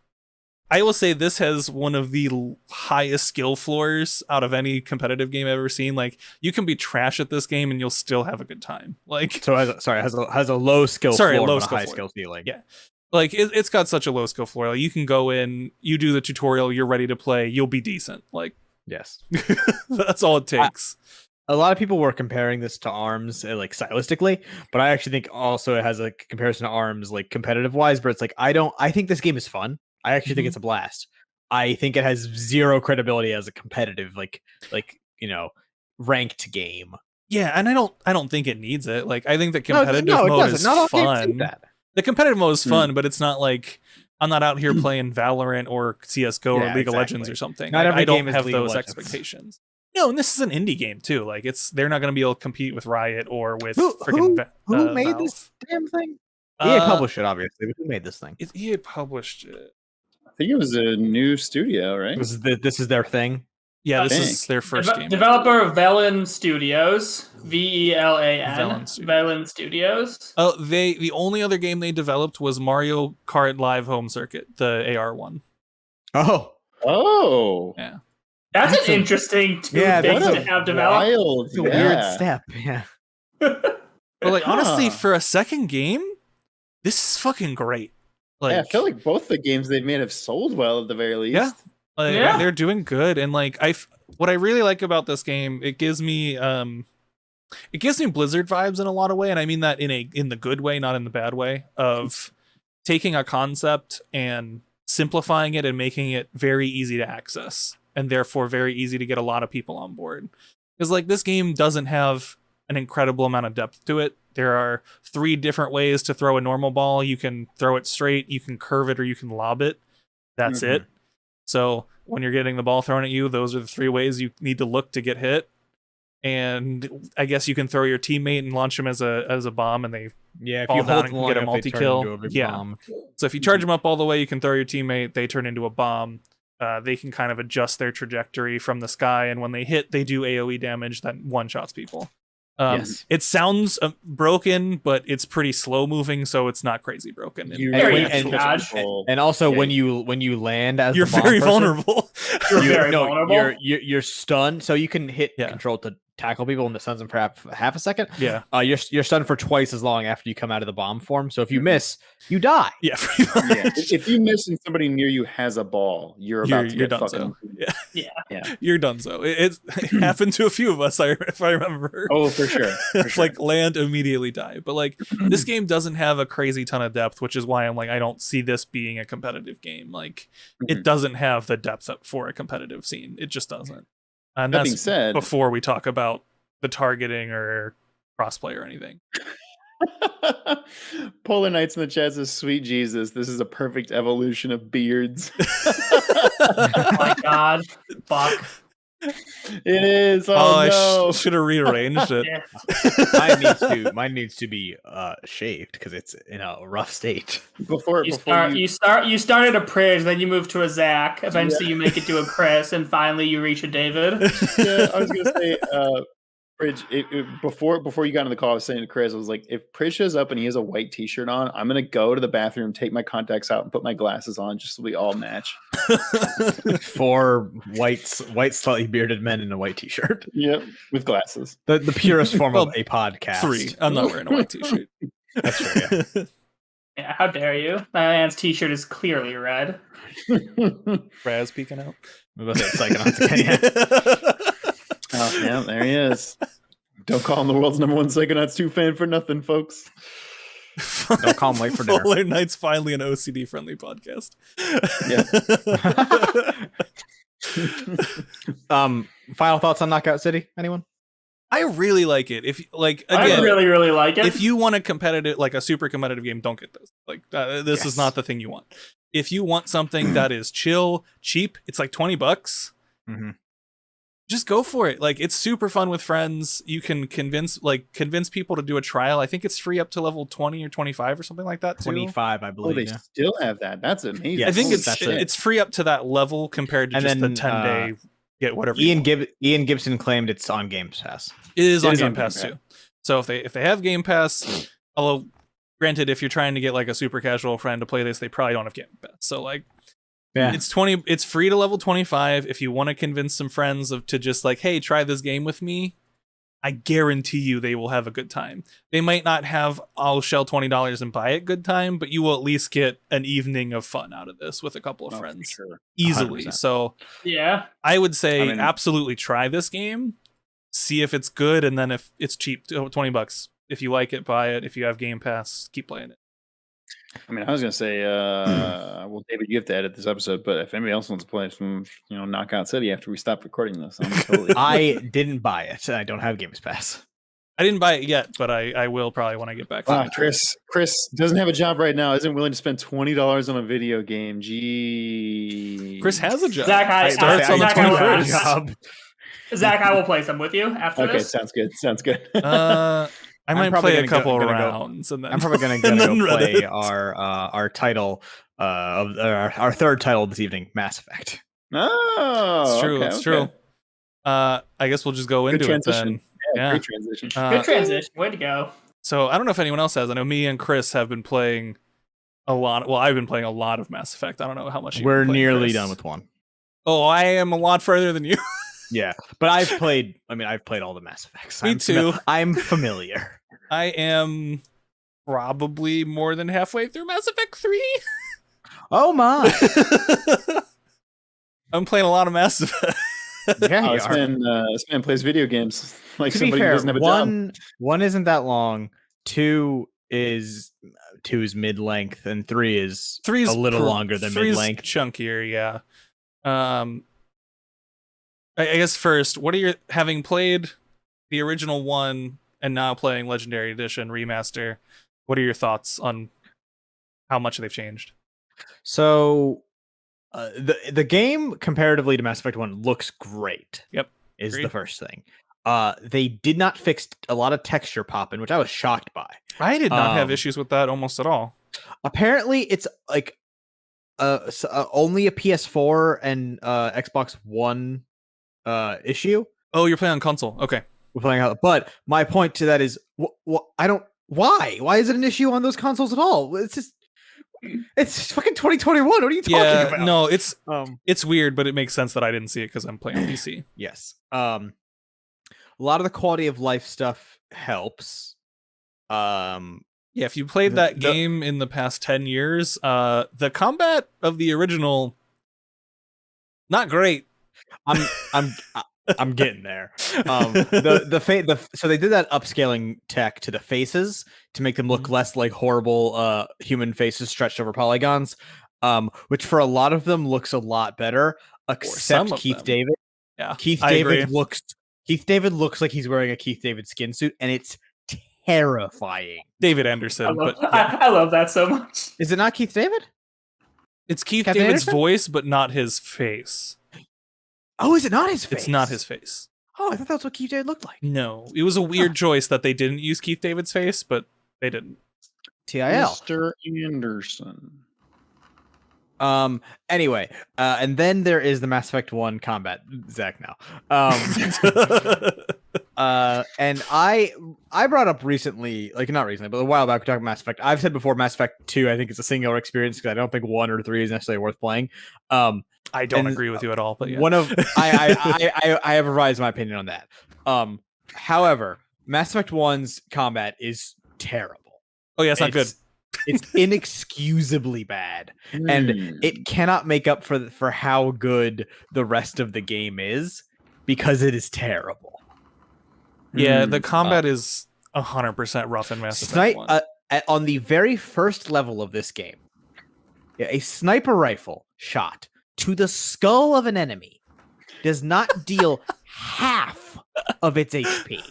I will say this has one of the highest skill floors out of any competitive game I've ever seen. Like, you can be trash at this game and you'll still have a good time. Like, so has a low skill floor, but a high skill ceiling. Yeah. Like, it's got such a low skill floor. Like, you can go in, you do the tutorial, you're ready to play, you'll be decent. Like, yes. That's all it takes. A lot of people were comparing this to ARMS, like stylistically, but I actually think also it has a comparison to ARMS, like competitive wise. But it's like I think this game is fun. I actually think it's a blast. I think it has zero credibility as a competitive, like ranked game. Yeah, and I don't think it needs it. Like, I think the competitive mode is fun. The competitive mode is fun, but it's not like I'm not out here playing Valorant or CS:GO or League of Legends or something. I don't have those expectations. No, and this is an indie game too. Like, they're not going to be able to compete with Riot or with who made Valve. This damn thing? EA published it, obviously, but who made this thing? EA published it. I think it was a new studio, right? This is their thing. Yeah, this Dang. is their first game. Developer Velan Studios, VELAN, Velan Velan Studios. Oh, the only other game they developed was Mario Kart Live Home Circuit, the AR one. Oh. Yeah. That's That's an a- interesting yeah, thing that's to have developed. Wild. It's a weird step. Yeah. But like honestly, Huh. for a second game, this is fucking great. Like, Yeah, I feel like both the games they've made have sold well at the very least. Yeah. like, Yeah. they're doing good, and like what I really like about this game, it gives me Blizzard vibes in a lot of way, and I mean that in the good way, not in the bad way, of taking a concept and simplifying it and making it very easy to access, and therefore very easy to get a lot of people on board. Because like this game doesn't have an incredible amount of depth to it. There are 3 different ways to throw a normal ball. You can throw it straight, you can curve it, or you can lob it. That's it. So when you're getting the ball thrown at you, those are the 3 ways you need to look to get hit. And I guess you can throw your teammate and launch him as a bomb, and they Yeah, if fall you down hold and them long get a enough, they turn multi-kill. into a big Yeah. bomb. So if you charge them up all the way, you can throw your teammate. They turn into a bomb. They can kind of adjust their trajectory from the sky, and when they hit, they do AoE damage that one-shots people. Yes. It sounds broken, but it's pretty slow moving, so it's not crazy broken. You Very really good have dodge. control. And also, Yeah. when you land as You're the bomb very person, vulnerable. You're very vulnerable. You're stunned, so you can hit Yeah. control to tackle people and the stuns them for half a second. Yeah. You're stunned for twice as long after you come out of the bomb form. So if you miss, you die. Yeah, pretty much. Yeah. If you miss and somebody near you has a ball, you're about to You're get done fucking. so. Yeah. Yeah. You're done so. It happened to a few of us, if I remember. Oh, for sure. For sure. Like land, immediately die. But like this game doesn't have a crazy ton of depth, which is why I'm like, I don't see this being a competitive game. Like it doesn't have the depth for a competitive scene. It just doesn't. And That being that's said, before we talk about the targeting or crossplay or anything. Polar Knights in the chat says, "Sweet Jesus, this is a perfect evolution of beards." Oh my god. Fuck. It is. Oh, I no. should have rearranged it. Yeah. Mine needs to be shaved because it's in a rough state. Before You you started a Pridge, then you move to a Zach. Eventually, you make it to a Chris, and finally, you reach a David. yeah, I was gonna say, Bridge. Before you got on the call, I was saying to Chris, I was like, if Pridge shows up and he has a white T-shirt on, I'm gonna go to the bathroom, take my contacts out, and put my glasses on, just so we all match. 4 white, slightly bearded men in a white T-shirt. Yep, with glasses. The purest form Well, of a podcast. 3. I'm not wearing a white t-shirt. That's true. Yeah. Yeah, how dare you? That man's T-shirt is clearly red. Raz peeking out. I'm about to say Psychonauts again. Yeah. Oh, yeah, there he is. Don't call him the world's #1 Psychonauts 2 fan for nothing, folks. Don't call him late for dinner. Polar Knight's finally an OCD friendly podcast. Final thoughts on Knockout City? Anyone? I really like it. If like I again, really, really like it. if you want a competitive, like a super competitive game, don't get this. Like this is not the thing you want. If you want something that is chill, cheap, it's like $20. Mm-hmm. Just go for it. Like it's super fun with friends. You can convince people to do a trial. I think it's free up to level 20 or 25 or something like that too. 25, I Oh, believe. they Yeah. still have that. That's amazing. Yeah, I think Holy shit. it's free up to that level compared to And just then, the 10-day get whatever. you want. Ian Gibson claimed it's on Game Pass. It is It on is Game on Game Pass Pass. too. So if they have Game Pass, although granted, if you're trying to get like a super casual friend to play this, they probably don't have Game Pass. So like, Yeah. it's 20. It's free to level 25. If you want to convince some friends to just like, hey, try this game with me, I guarantee you they will have a good time. They might not have I'll shell $20 and buy it good time, but you will at least get an evening of fun out of this with a couple of Oh, for friends sure. easily. 100%. So yeah. I would say I mean- absolutely try this game, see if it's good, and then if it's cheap, $20. If you like it, buy it. If you have Game Pass, keep playing it. I mean, I was gonna say, well, David, you have to edit this episode, but if anybody else wants to play some, Knockout City after we stop recording this, I'm totally. I didn't buy it. I don't have Games Pass. I didn't buy it yet, but I will probably when I get back. From Wow, the trip. Chris doesn't have a job right now. Isn't willing to spend $20 on a video game. Gee, Chris has a job. Zach, Starts on the Zach, I will 21st. Job. Zach, I will play some with you after Okay, this. sounds good. Sounds good. I might probably play a gonna couple go- rounds, and then I'm probably gonna and go then play Reddit. our title of our third title this evening, Mass Effect. Oh, It's true. okay, It's okay. true. I guess we'll just go into it then. Yeah, great transition. Good transition. Way to go. So I don't know if anyone else has. I know me and Chris have been playing a lot. Well, I've been playing a lot of Mass Effect. I don't know how much. We're nearly Chris. done with 1. Oh, I am a lot further than you. Yeah, but I've played all the Mass Effects. Me too. I'm familiar. I am probably more than halfway through Mass Effect 3. Oh my! I'm playing a lot of Mass Effect. Yeah, this man plays video games like to somebody be fair, who doesn't have a job. One isn't that long. 2 is mid-length, and 3 is a little longer than mid-length. Chunkier, yeah. I guess first, what are your, having played the original one and now playing Legendary Edition Remaster, what are your thoughts on how much they've changed? So, the game comparatively to Mass Effect 1 looks great. Yep. Is Agreed. the first thing. They did not fix a lot of texture popping, which I was shocked by. I did not have issues with that almost at all. Apparently, it's like only a PS4 and Xbox One issue. Oh, you're playing on console. Okay. We're playing out, but my point to that is, I don't. Why is it an issue on those consoles at all? It's fucking 2021. What are you talking about? No, it's weird, but it makes sense that I didn't see it because I'm playing on PC. Yes. A lot of the quality of life stuff helps. Yeah, if you played that game in the past 10 years, the combat of the original, not great. I'm getting there. So they did that upscaling tech to the faces to make them look less like horrible human faces stretched over polygons, which for a lot of them looks a lot better, except Keith David. Yeah, Keith David looks like he's wearing a Keith David skin suit, and it's terrifying. David Anderson, I love that so much. Is it not Keith David? It's Keith Captain David's Anderson? voice, but not his face. Oh, is it not his face? It's not his face. Oh, I thought that's what Keith David looked like. No, it was a weird choice that they didn't use Keith David's face, but they didn't. TIL. Mr. Anderson. Anyway, and then there is the Mass Effect 1 combat. Zach now. And I brought up recently, like not recently, but a while back, we talked about Mass Effect. I've said before, Mass Effect 2, I think it's a singular experience because I don't think 1 or 3 is necessarily worth playing. I don't agree with you at all, but yeah. I have revised my opinion on that. However, Mass Effect 1's combat is terrible. Oh yeah, it's not good. It's inexcusably bad, and it cannot make up for how good the rest of the game is because it is terrible. Yeah, the combat is 100% rough in Mass Effect 1. On the very first level of this game, a sniper rifle shot to the skull of an enemy does not deal half of its HP.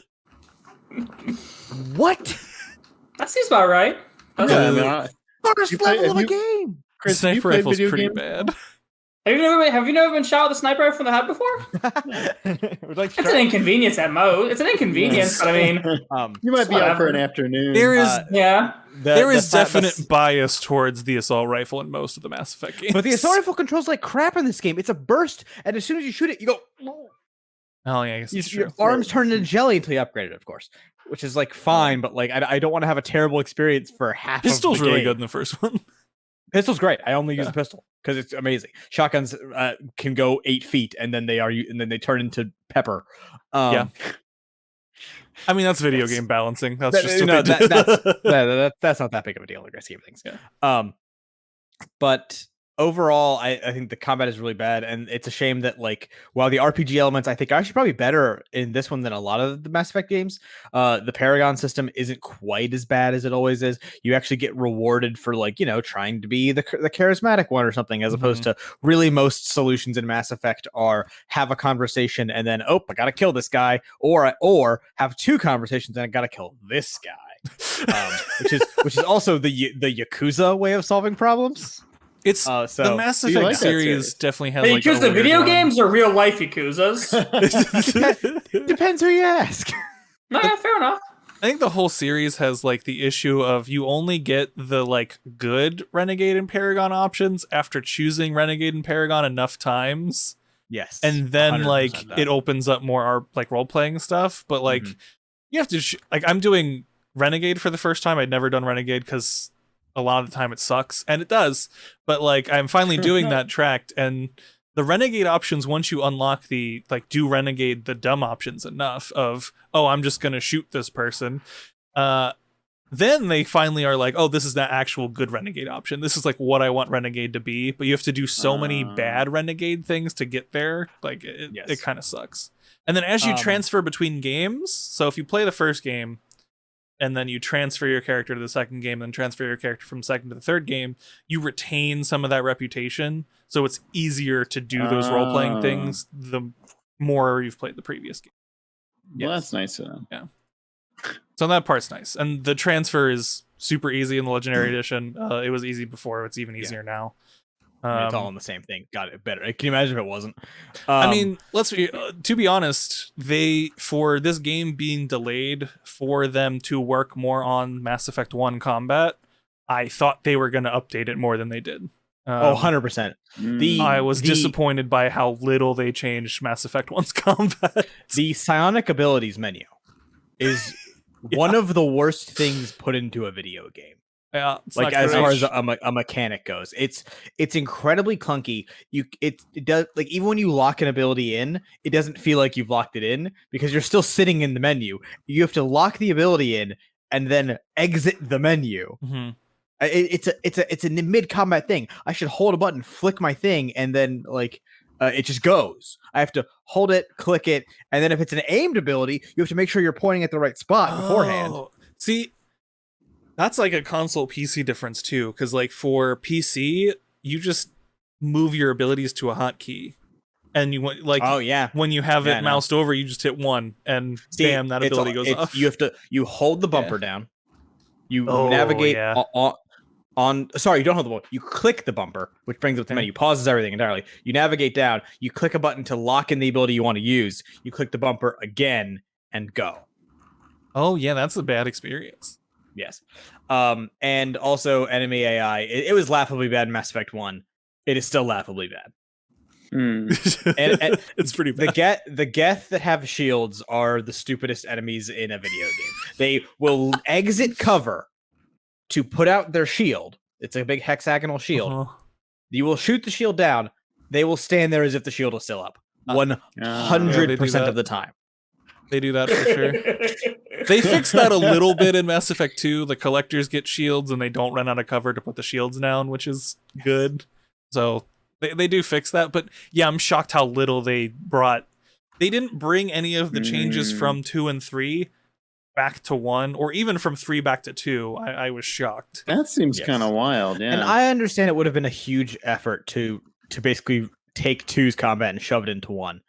What? That seems about right. First level of a game. Chris, sniper rifle's pretty bad. Have you never been shot with a sniper rifle from the head before? It's an inconvenience at most. It's an inconvenience, but I mean, you might be out for an afternoon. There is there is definite bias towards the assault rifle in most of the Mass Effect games. But the assault rifle controls like crap in this game. It's a burst, and as soon as you shoot it, you go. Oh yeah, I guess your arms turn into jelly until you upgrade it, of course, which is like fine, but like I don't want to have a terrible experience for half. Pistol's of the really game. good in the first one. Pistol's great. I only use a pistol because it's amazing. Shotguns can go 8 feet, and then they turn into pepper. Yeah. I mean, that's video game balancing. That's just that's not that big of a deal in the grand scheme of things. Yeah. But overall, I think the combat is really bad, and it's a shame that like while the RPG elements I think are actually probably better in this one than a lot of the Mass Effect games, the Paragon system isn't quite as bad as it always is. You actually get rewarded for like trying to be the charismatic one or something, as opposed to really most solutions in Mass Effect are have a conversation and then I gotta kill this guy, or have 2 conversations and I gotta kill this guy, which is also the Yakuza way of solving problems. It's the Mass Effect series definitely has like Yakuza video games or real life Yakuzas. Depends who you ask. No, yeah, fair enough. I think the whole series has like the issue of you only get the like good Renegade and Paragon options after choosing Renegade and Paragon enough times. Yes. And then like that. it opens up more like role playing stuff. But like you have to like I'm doing Renegade for the first time. I'd never done Renegade because a lot of the time it sucks, and it does. But like I'm finally doing that tract, and the Renegade options, once you unlock the like do Renegade the dumb options enough of I'm just gonna shoot this person, then they finally are like, this is the actual good Renegade option. This is like what I want Renegade to be, but you have to do so many bad Renegade things to get there. Like it kind of sucks. And then as you transfer between games, so if you play the first game and then you transfer your character to the second game, then transfer your character from second to the third game, you retain some of that reputation. So it's easier to do those role-playing things the more you've played the previous game. Well, that's nice to know. Yeah. So that part's nice. And the transfer is super easy in the Legendary Edition. It was easy before. It's even easier now. It's all in the same thing. Got it better. Can you imagine if it wasn't? I mean, to be honest, for this game being delayed for them to work more on Mass Effect 1 combat, I thought they were going to update it more than they did. 100%. I was disappointed by how little they changed Mass Effect 1's combat. The psionic abilities menu is one of the worst things put into a video game. Yeah, like as far as a mechanic goes, it's incredibly clunky. It does, like, even when you lock an ability in, it doesn't feel like you've locked it in because you're still sitting in the menu. You have to lock the ability in and then exit the menu. Mm-hmm. It's a mid combat thing. I should hold a button, flick my thing, and then like it just goes. I have to hold it, click it, and then if it's an aimed ability, you have to make sure you're pointing at the right spot beforehand. See, that's like a console PC difference too, because like for PC, you just move your abilities to a hotkey, and you want like when you have it moused over, you just hit 1, and bam, that ability goes off. You hold the bumper down. You navigate on. Sorry, you don't hold the bumper. You click the bumper, which brings up the menu, pauses everything entirely. You navigate down. You click a button to lock in the ability you want to use. You click the bumper again and go. Oh yeah, that's a bad experience. Yes. And also enemy AI. It was laughably bad in Mass Effect 1. It is still laughably bad. And it's pretty bad. The Geth that have shields are the stupidest enemies in a video game. They will exit cover to put out their shield. It's a big hexagonal shield. You will shoot the shield down. They will stand there as if the shield is still up. 100% of the time. They do that for sure. They fixed that a little bit in Mass Effect 2. The collectors get shields and they don't run out of cover to put the shields down, which is good. So they do fix that. But yeah, I'm shocked how little they brought. They didn't bring any of the changes from 2 and 3 back to 1, or even from 3 back to 2. I was shocked. That seems kind of wild, yeah. And I understand it would have been a huge effort to basically take 2's combat and shove it into 1.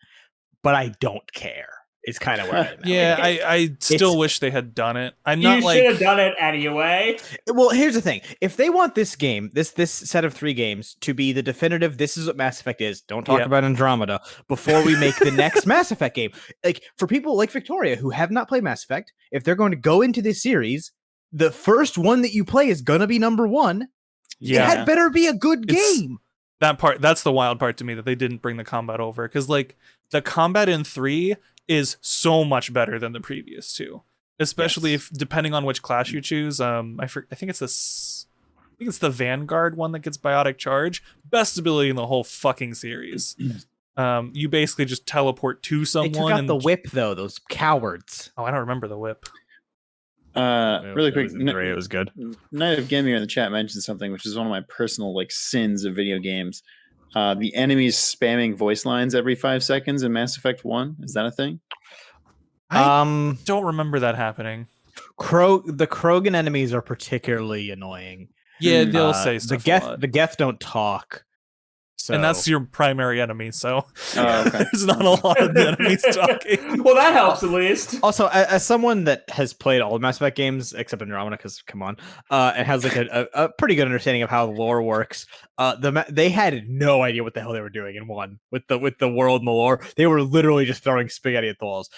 But I don't care. It's kind of where I'm at. Yeah, I still wish they had done it. You should have done it anyway. Well, here's the thing. If they want this game, this set of 3 games to be the definitive, this is what Mass Effect is. Don't talk about Andromeda before we make the next Mass Effect game. Like, for people like Victoria who have not played Mass Effect, if they're going to go into this series, the first one that you play is going to be number 1. Yeah. It had better be a good game. That's the wild part to me, that they didn't bring the combat over. Because, like, the combat in 3 is so much better than the previous 2, especially if depending on which class you choose. I think it's the Vanguard one that gets biotic charge. Best ability in the whole fucking series. You basically just teleport to someone. They took out the whip though. Those cowards. Oh, I don't remember the whip. Really quick, it was good. Night of Gaming in the chat mentioned something which is one of my personal sins of video games. The enemies spamming voice lines every 5 seconds in Mass Effect 1. Is that a thing? I don't remember that happening. The Krogan enemies are particularly annoying. Yeah, they'll say stuff. The Geth don't talk. So. And that's your primary enemy, so there's not a lot of the enemies talking. Well, that helps at least. Also, as someone that has played all the Mass Effect games except Andromeda, because come on, and has a pretty good understanding of how the lore works, they had no idea what the hell they were doing in 1 with the world and the lore. They were literally just throwing spaghetti at the walls.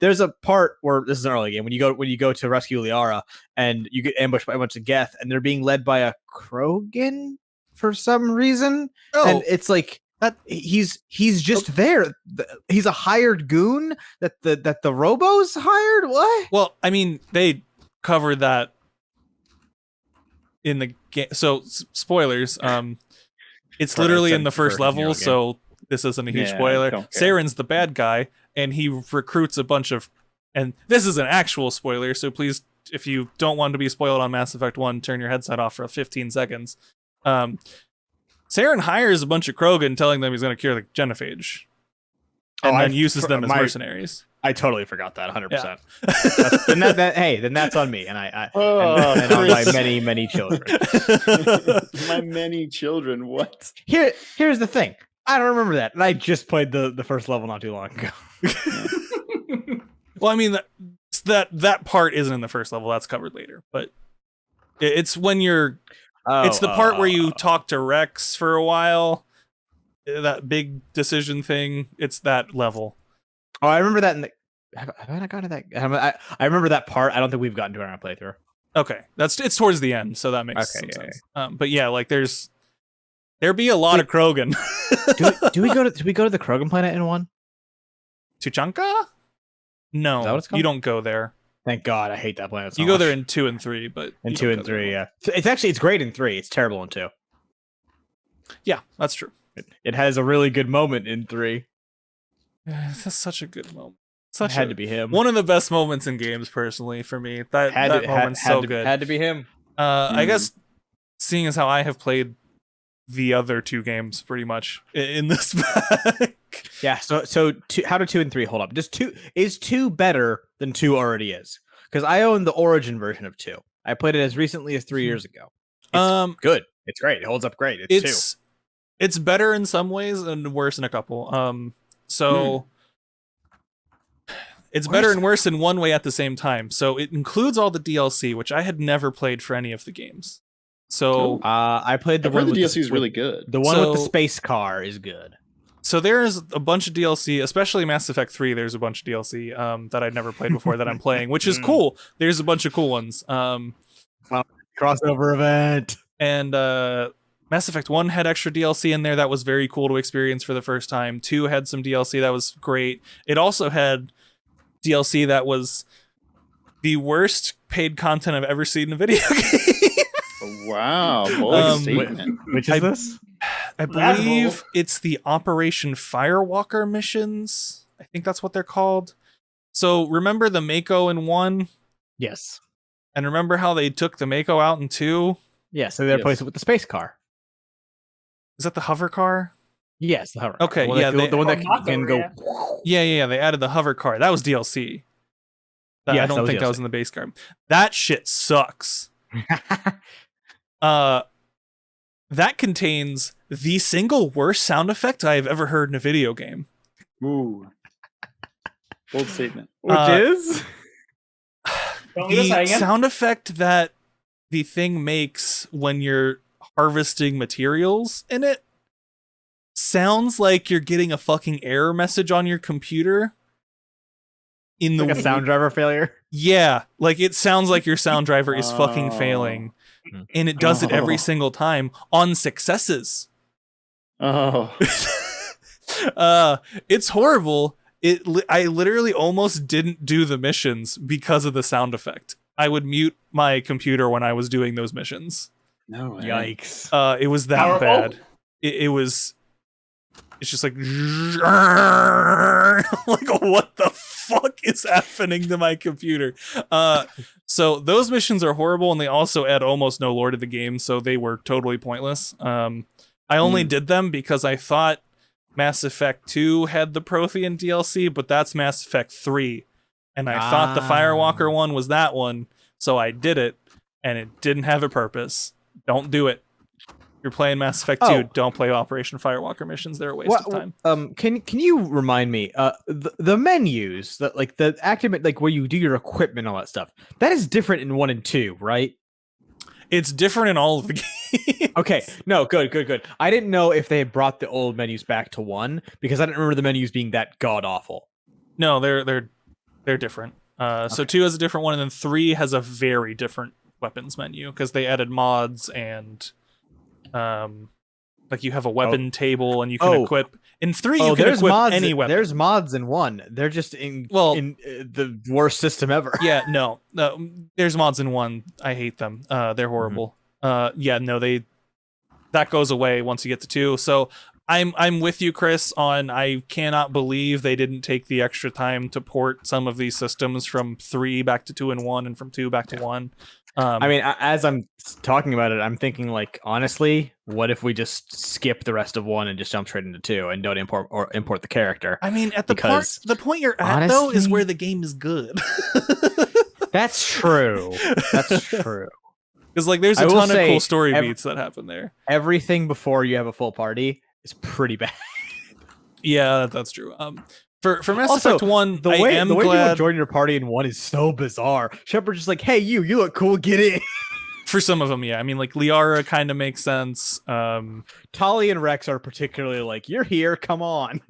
There's a part where this is an early game when you go to rescue Liara and you get ambushed by a bunch of Geth and they're being led by a Krogan for some reason, and it's like He's just there. He's a hired goon that the Robos hired. What? Well, I mean, they covered that in the game. So spoilers. It's literally in the first level, so this isn't a huge spoiler. Saren's the bad guy, and he recruits a bunch of. And this is an actual spoiler, so please, if you don't want to be spoiled on Mass Effect 1, turn your headset off for 15 seconds. Saren hires a bunch of Krogan, telling them he's going to cure the genophage, and then uses them as mercenaries. I totally forgot that 100%. Then that's on me, and and on my many children. My many children. What? Here's the thing. I don't remember that, and I just played the first level not too long ago. Well, I mean that part isn't in the first level. That's covered later, but it's when you're. It's the part where you talk to Rex for a while. That big decision thing. It's that level. Oh, I remember that. Have I not gotten to that? I remember that part. I don't think we've gotten to it on our playthrough. Okay, it's towards the end, so that makes some sense. But yeah, like there be a lot of Krogan. do we go to the Krogan planet in 1? Tuchanka? No, is that what it's called? You don't go there. Thank God, I hate that planet. So you go there in 2 and 3, but in 2 and 3, yeah. It's great in 3. It's terrible in 2. Yeah, that's true. It has a really good moment in 3. That's such a good moment. Had to be him. One of the best moments in games, personally, for me. That moment's so good. Had to be him. I guess, seeing as how I have played the other 2 games pretty much in this pack. Yeah, so how do 2 and 3 hold up? Is 2 better than 2 already is? Because I own the Origin version of 2. I played it as recently as 3 years ago. It's good. It's great. It holds up great. It's 2. It's better in some ways and worse in a couple. It's better and worse in one way at the same time. So it includes all the DLC, which I had never played for any of the games. So I played the one. The DLC is really good. The one with the space car is good. So there's a bunch of DLC, especially Mass Effect 3. There's a bunch of DLC that I'd never played before that I'm playing, which is cool. There's a bunch of cool ones. Crossover event. And Mass Effect 1 had extra DLC in there that was very cool to experience for the first time. 2 had some DLC that was great. It also had DLC that was the worst paid content I've ever seen in a video game. Wow, bold statement. Which is this? I believe it's the Operation Firewalker missions. I think that's what they're called. So remember the Mako in 1? Yes. And remember how they took the Mako out in 2? Yeah, so they replaced it with the space car. Is that the hover car? Yes, the hover car. Okay, the one that can go. Yeah. They added the hover car. That was DLC. I don't think that was in the base game. That shit sucks. That contains the single worst sound effect I have ever heard in a video game. Ooh. Bold statement. Which is? The sound effect that the thing makes when you're harvesting materials in it sounds like you're getting a fucking error message on your computer. Like a sound driver failure? Yeah, like it sounds like your sound driver is fucking failing. And it does it every single time on successes. It's horrible. I literally almost didn't do the missions because of the sound effect. I would mute my computer when I was doing those missions. No way. Yikes. It was that bad. It's just like what the fuck is happening to my computer? So those missions are horrible, and they also add almost no lore to the game, so they were totally pointless. I only did them because I thought Mass Effect 2 had the Prothean DLC, but that's Mass Effect 3. And I thought the Firewalker one was that one, so I did it, and it didn't have a purpose. Don't do it. You're playing Mass Effect 2, don't play Operation Firewalker missions. They're a waste of time. Can you remind me, the menus, that like the activate, like where you do your equipment and all that stuff, that is different in 1 and 2, right? It's different in all of the games. Okay, no, good. I didn't know if they had brought the old menus back to 1, because I didn't remember the menus being that god-awful. No, they're different. So 2 has a different one, and then 3 has a very different weapons menu, because they added mods and Like you have a weapon table and you can equip. In 3, you can there's equip mods, any weapon. There's mods in 1. They're just in the worst system ever. Yeah, no, there's mods in 1. I hate them. They're horrible. That goes away once you get to 2. So I'm with you, Chris, on I cannot believe they didn't take the extra time to port some of these systems from 3 back to 2 and 1 and from 2 back to 1. I mean, as I'm talking about it, I'm thinking like, honestly, what if we just skip the rest of 1 and just jump straight into 2 and don't import the character? I mean, at the point you're at, though, is where the game is good. That's true. That's true. Because like, there's a ton of cool story beats that happen there. Everything before you have a full party is pretty bad. Yeah, that's true. For Mass Effect 1, the way people join your party in 1 is so bizarre. Shepard's just like, hey, you look cool, get in. For some of them, yeah. I mean, like, Liara kind of makes sense. Tali and Rex are particularly like, you're here, come on.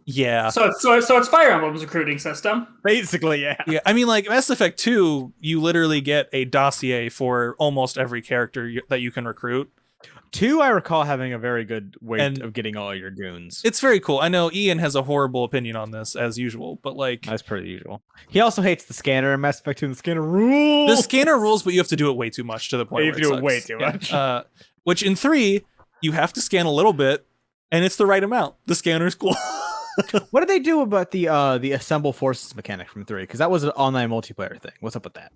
Yeah. So it's Fire Emblem's recruiting system. Basically, yeah. Yeah, I mean, like, Mass Effect 2, you literally get a dossier for almost every character that you can recruit. 2, I recall having a very good way of getting all your goons. It's very cool. I know Ian has a horrible opinion on this, as usual, but like... That's pretty usual. He also hates the scanner in Mass Effect 2, and the scanner rules! The scanner rules, but you have to do it way too much to the point where it sucks. Way too much. Which in 3, you have to scan a little bit, and it's the right amount. The scanner's cool. What did they do about the assemble forces mechanic from 3? Because that was an online multiplayer thing. What's up with that?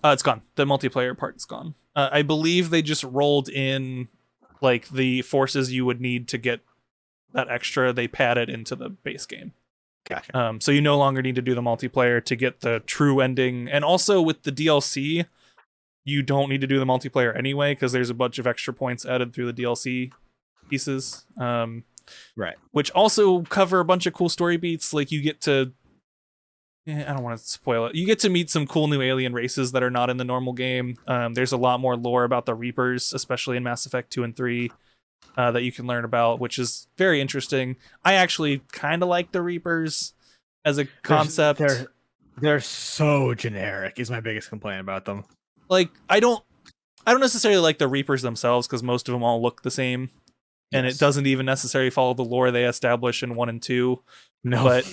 It's gone. The multiplayer part's gone. I believe they just rolled in like the forces you would need to get that extra. They padded into the base game. Gotcha. So you no longer need to do the multiplayer to get the true ending. And also with the DLC, you don't need to do the multiplayer anyway, because there's a bunch of extra points added through the DLC pieces. Right. Which also cover a bunch of cool story beats. Like you get to, I don't want to spoil it. You get to meet some cool new alien races that are not in the normal game. There's a lot more lore about the Reapers, especially in Mass Effect 2 and 3, that you can learn about, which is very interesting. I actually kind of like the Reapers as a concept. They're so generic is my biggest complaint about them. Like, I don't necessarily like the Reapers themselves, because most of them all look the same. And it doesn't even necessarily follow the lore they establish in 1 and 2. No, but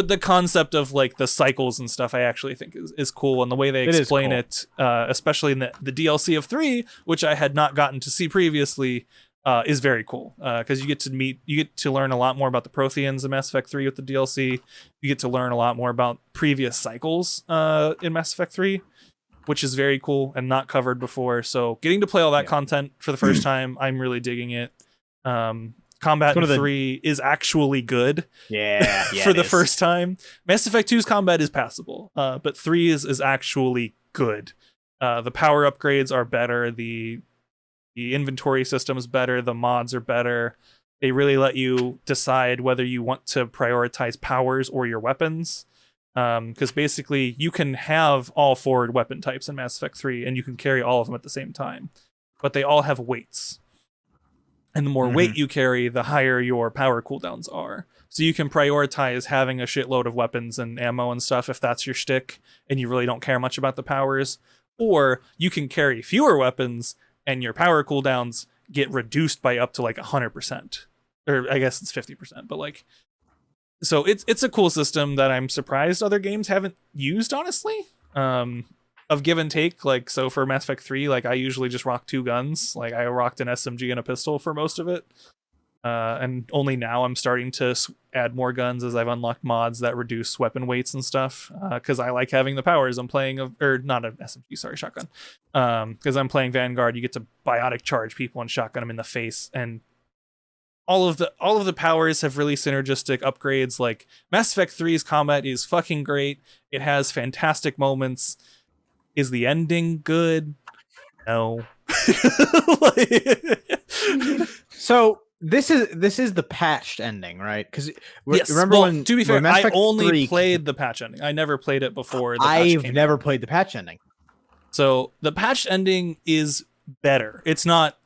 the concept of like the cycles and stuff, I actually think is cool, and the way they explain it, especially in the DLC of 3, which I had not gotten to see previously, is very cool. Because you get to learn a lot more about the Protheans in Mass Effect 3 with the DLC. You get to learn a lot more about previous cycles in Mass Effect 3. Which is very cool and not covered before. So getting to play all that content for the first time, I'm really digging it. Combat in 3 is actually good. Yeah, for the first time. Mass Effect 2's combat is passable, but 3 is actually good. The power upgrades are better. The inventory system is better. The mods are better. They really let you decide whether you want to prioritize powers or your weapons. Because basically you can have all forward weapon types in Mass Effect 3 and you can carry all of them at the same time, but they all have weights, and the more weight you carry, the higher your power cooldowns are. So you can prioritize having a shitload of weapons and ammo and stuff if that's your shtick and you really don't care much about the powers, or you can carry fewer weapons and your power cooldowns get reduced by up to like 100%, or I guess it's 50%, but like, so it's a cool system that I'm surprised other games haven't used, honestly, of give and take. Like, so for Mass Effect 3, like I usually just rock 2 guns. Like I rocked an SMG and a pistol for most of it. And only now I'm starting to add more guns as I've unlocked mods that reduce weapon weights and stuff. Because I like having the powers. I'm playing, or not an SMG, sorry, shotgun. Because I'm playing Vanguard, you get to biotic charge people and shotgun them in the face, and all of the powers have really synergistic upgrades. Like Mass Effect 3's combat is fucking great. It has fantastic moments. Is the ending good? No. So this is the patched ending, right? Because yes. Remember, when, to be fair, I only played the patch ending. I never played it before. I've never played the patch ending. So the patched ending is better. It's not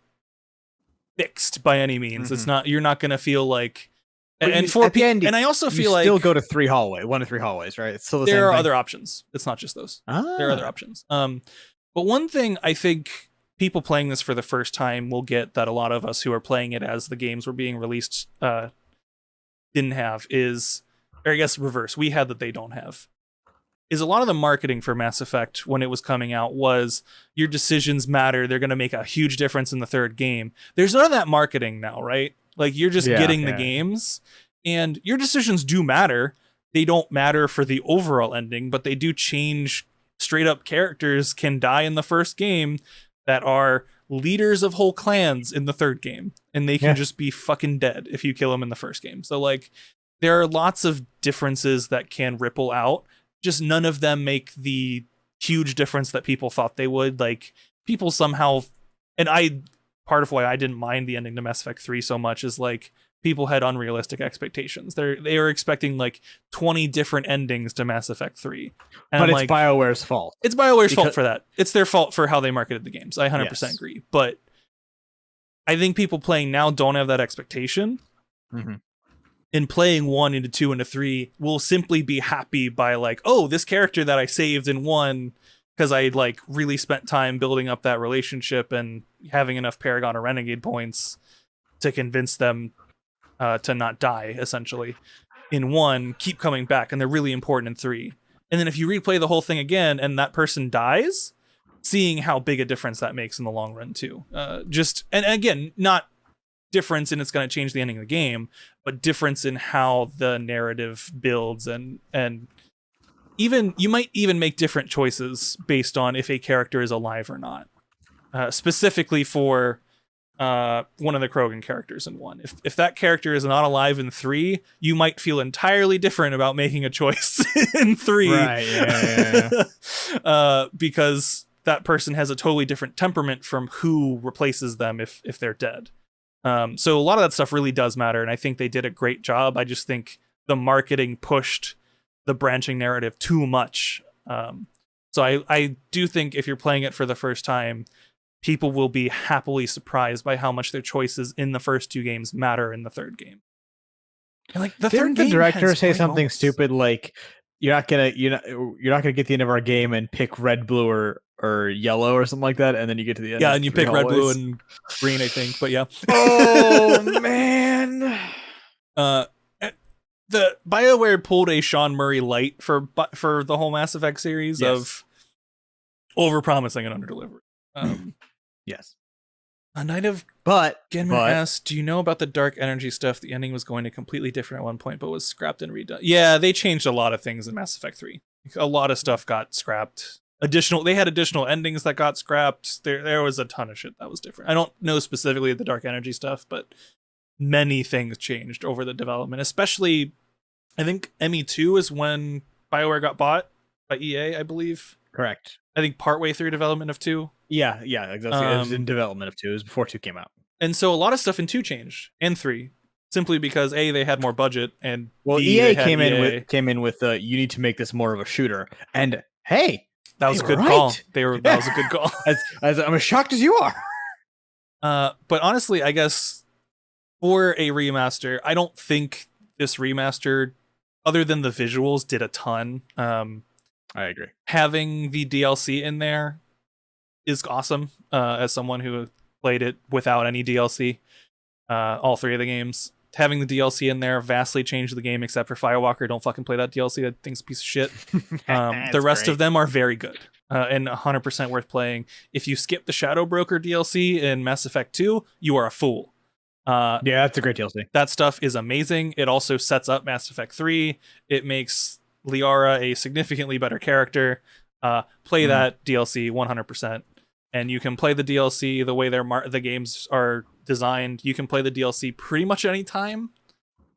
fixed by any means. It's not. You're not gonna feel like. And for the end, and I also feel like still go to 1 to 3 hallways, right? It's still the same there are thing. other options. It's not just those. There are other options. But one thing I think people playing this for the first time will get that a lot of us who are playing it as the games were being released didn't have is, or I guess reverse, we had that they don't have, is a lot of the marketing for Mass Effect when it was coming out was your decisions matter. They're going to make a huge difference in the third game. There's none of that marketing now, right? Like you're just getting the games and your decisions do matter. They don't matter for the overall ending, but they do change. Straight up characters can die in the first game that are leaders of whole clans in the third game. And they can just be fucking dead if you kill them in the first game. So like there are lots of differences that can ripple out. Just none of them make the huge difference that people thought they would. Like people somehow, and part of why I didn't mind the ending to Mass Effect 3 so much is like people had unrealistic expectations. They were expecting like 20 different endings to Mass Effect 3. And but it's BioWare's fault. It's BioWare's fault for that. It's their fault for how they marketed the games. I 100% agree. But I think people playing now don't have that expectation. Mm-hmm. And playing 1 into 2 into 3 will simply be happy by like, oh, this character that I saved in 1 because I like really spent time building up that relationship and having enough Paragon or Renegade points to convince them to not die, essentially. In 1, keep coming back, and they're really important in 3. And then if you replay the whole thing again and that person dies, seeing how big a difference that makes in the long run too. And again, not difference in it's going to change the ending of the game, but difference in how the narrative builds and even you might even make different choices based on if a character is alive or not. Specifically for one of the Krogan characters in 1. If that character is not alive in 3, you might feel entirely different about making a choice in 3. Right, because that person has a totally different temperament from who replaces them if they're dead. So a lot of that stuff really does matter, and I think they did a great job. I just think the marketing pushed the branching narrative too much. So I do think if you're playing it for the first time, people will be happily surprised by how much their choices in the first 2 games matter in the third game. And like Didn't the director say something stupid like you're not gonna get the end of our game and pick red, blue, or yellow or something like that, and then you get to the end. Yeah, and you pick red, blue, and green, I think. But yeah. Oh man. The BioWare pulled a Sean Murray light for the whole Mass Effect series of overpromising and underdelivering. Yes. A Knight of Genmer asks, do you know about the dark energy stuff? The ending was going to completely different at one point, but was scrapped and redone. Yeah, they changed a lot of things in Mass Effect 3. A lot of stuff got scrapped. They had additional endings that got scrapped. There was a ton of shit that was different. I don't know specifically the dark energy stuff, but many things changed over the development, especially I think ME2 is when BioWare got bought by EA, I believe. Correct. I think partway through development of 2. Yeah, exactly. It was in development of 2. It was before 2 came out. And so a lot of stuff in 2 changed, and 3, simply because A, they had more budget, and well, B, EA came in with you need to make this more of a shooter. And hey, that was a good call. That was a good call. As I'm as shocked as you are. But honestly, I guess for a remaster, I don't think this remaster, other than the visuals, did a ton. I agree. Having the DLC in there is awesome. As someone who played it without any DLC, all 3 of the games, having the DLC in there vastly changed the game, except for Firewalker. Don't fucking play that DLC. That thing's a piece of shit. The rest of them are very good and 100% worth playing. If you skip the Shadow Broker DLC in Mass Effect 2, you are a fool. Yeah, that's a great DLC. That stuff is amazing. It also sets up Mass Effect 3. It makes Liara a significantly better character. Play that DLC 100%. And you can play the DLC the way the games are designed. You can play the DLC pretty much any time,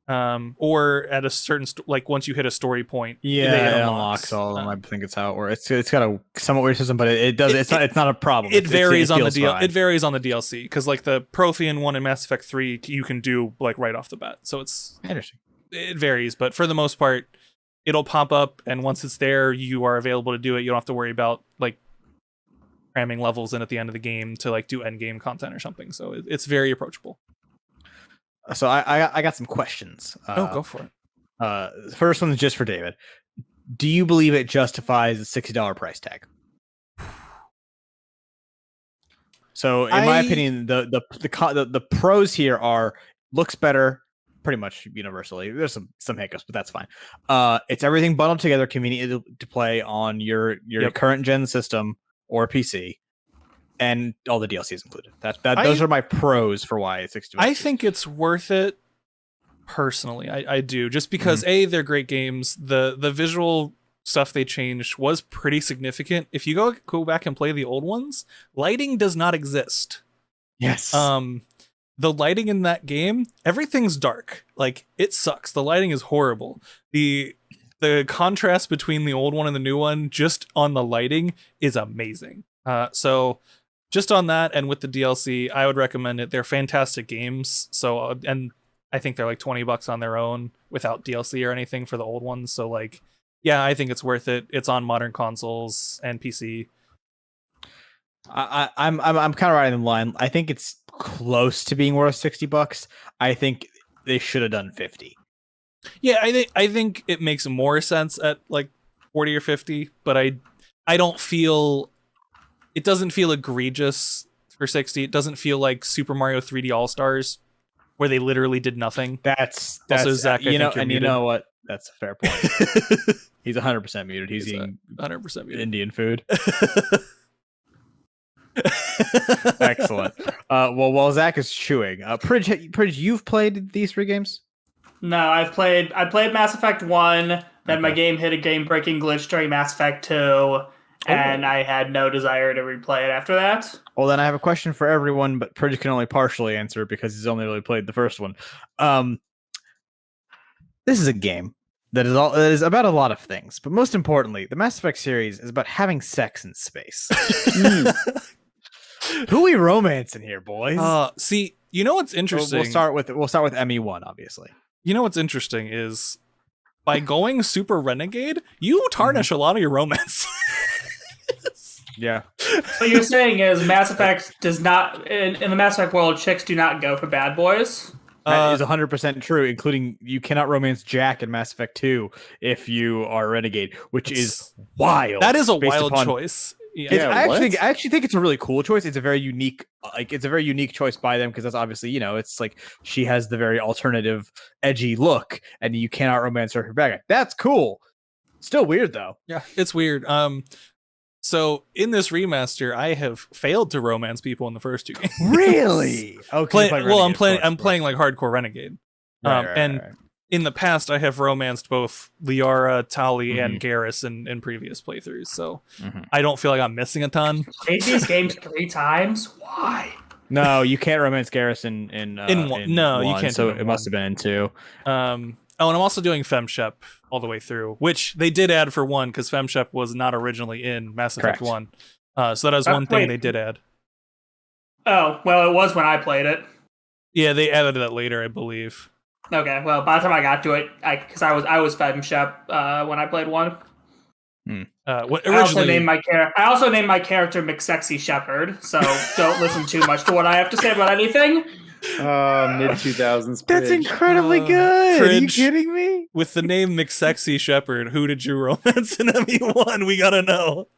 or at a certain like once you hit a story point. Yeah, it unlocks all of them. I think it's how it works. It's got a somewhat weird system, but it does. It's not a problem. It varies on the DLC because like the Prothean one in Mass Effect 3, you can do like right off the bat. So it's interesting. It varies, but for the most part, it'll pop up, and once it's there, you are available to do it. You don't have to worry about like cramming levels in at the end of the game to like do end game content or something. So it's very approachable. So I got some questions. Go for it. The first one is just for David. Do you believe it justifies the $60 price tag? So in my opinion, the pros here are looks better pretty much universally. There's some hiccups, but that's fine. It's everything bundled together, convenient to play on your current gen system or PC, and all the DLCs included. Those are my pros for why it's $60. I think it's worth it. Personally, I do, just because they're great games. The visual stuff they changed was pretty significant. If you go back and play the old ones, lighting does not exist. Yes. The lighting in that game, everything's dark. Like, it sucks. The lighting is horrible. The contrast between the old one and the new one, just on the lighting, is amazing. So just on that, and with the DLC, I would recommend it. They're fantastic games. So, and I think they're like $20 on their own without DLC or anything for the old ones. So like, yeah, I think it's worth it. It's on modern consoles and PC. I'm kind of right in line. I think it's close to being worth $60. I think they should have done 50. Yeah, I think it makes more sense at like 40 or 50, but I don't feel, it doesn't feel egregious for 60. It doesn't feel like Super Mario 3D All-Stars, where they literally did nothing. That's also Zach. You know what? That's a fair point. He's 100% muted. He's eating 100% muted Indian food. Excellent. Well, while Zach is chewing, Pridge, you've played these 3 games? No, I played Mass Effect 1. Then my game hit a game-breaking glitch during Mass Effect 2. And I had no desire to replay it after that. Well, then I have a question for everyone, but Pridge can only partially answer because he's only really played the first one. This is a game that is about a lot of things, but most importantly, the Mass Effect series is about having sex in space. Who are we romancing here, boys? See, you know what's interesting? We'll start with ME1, obviously. You know what's interesting is by going super renegade, you tarnish a lot of your romance. Yeah. So you're saying is Mass Effect does not in the Mass Effect world, chicks do not go for bad boys? That is 100% true, including you cannot romance Jack in Mass Effect 2 if you are a renegade, which is wild. That is a wild choice. Yeah, I actually think it's a really cool choice. It's a very unique, choice by them because that's obviously, it's like she has the very alternative, edgy look, and you cannot romance her bad guy. That's cool. Still weird though. Yeah, it's weird. So in this remaster, I have failed to romance people in the first 2 games. Really? Okay. I'm playing like hardcore renegade. Right. In the past, I have romanced both Liara, Tali, and Garrus in previous playthroughs. So I don't feel like I'm missing a ton. Played these games 3 times. Why? No, you can't romance Garrus in one. No, one, you can't. So it must have been in 2. Oh, and I'm also doing FemShep all the way through, which they did add for 1 because FemShep was not originally in Mass Effect 1. So that was one thing they did add. Oh, well, it was when I played it. Yeah, they added that later, I believe. Okay, well, by the time I got to it, because I was FemShep when I played 1. I also named my character McSexy Shepherd, so don't listen too much to what I have to say about anything. Mid-2000s. That's incredibly good. Are you kidding me? With the name McSexy Shepherd, who did you romance in ME1? We gotta know.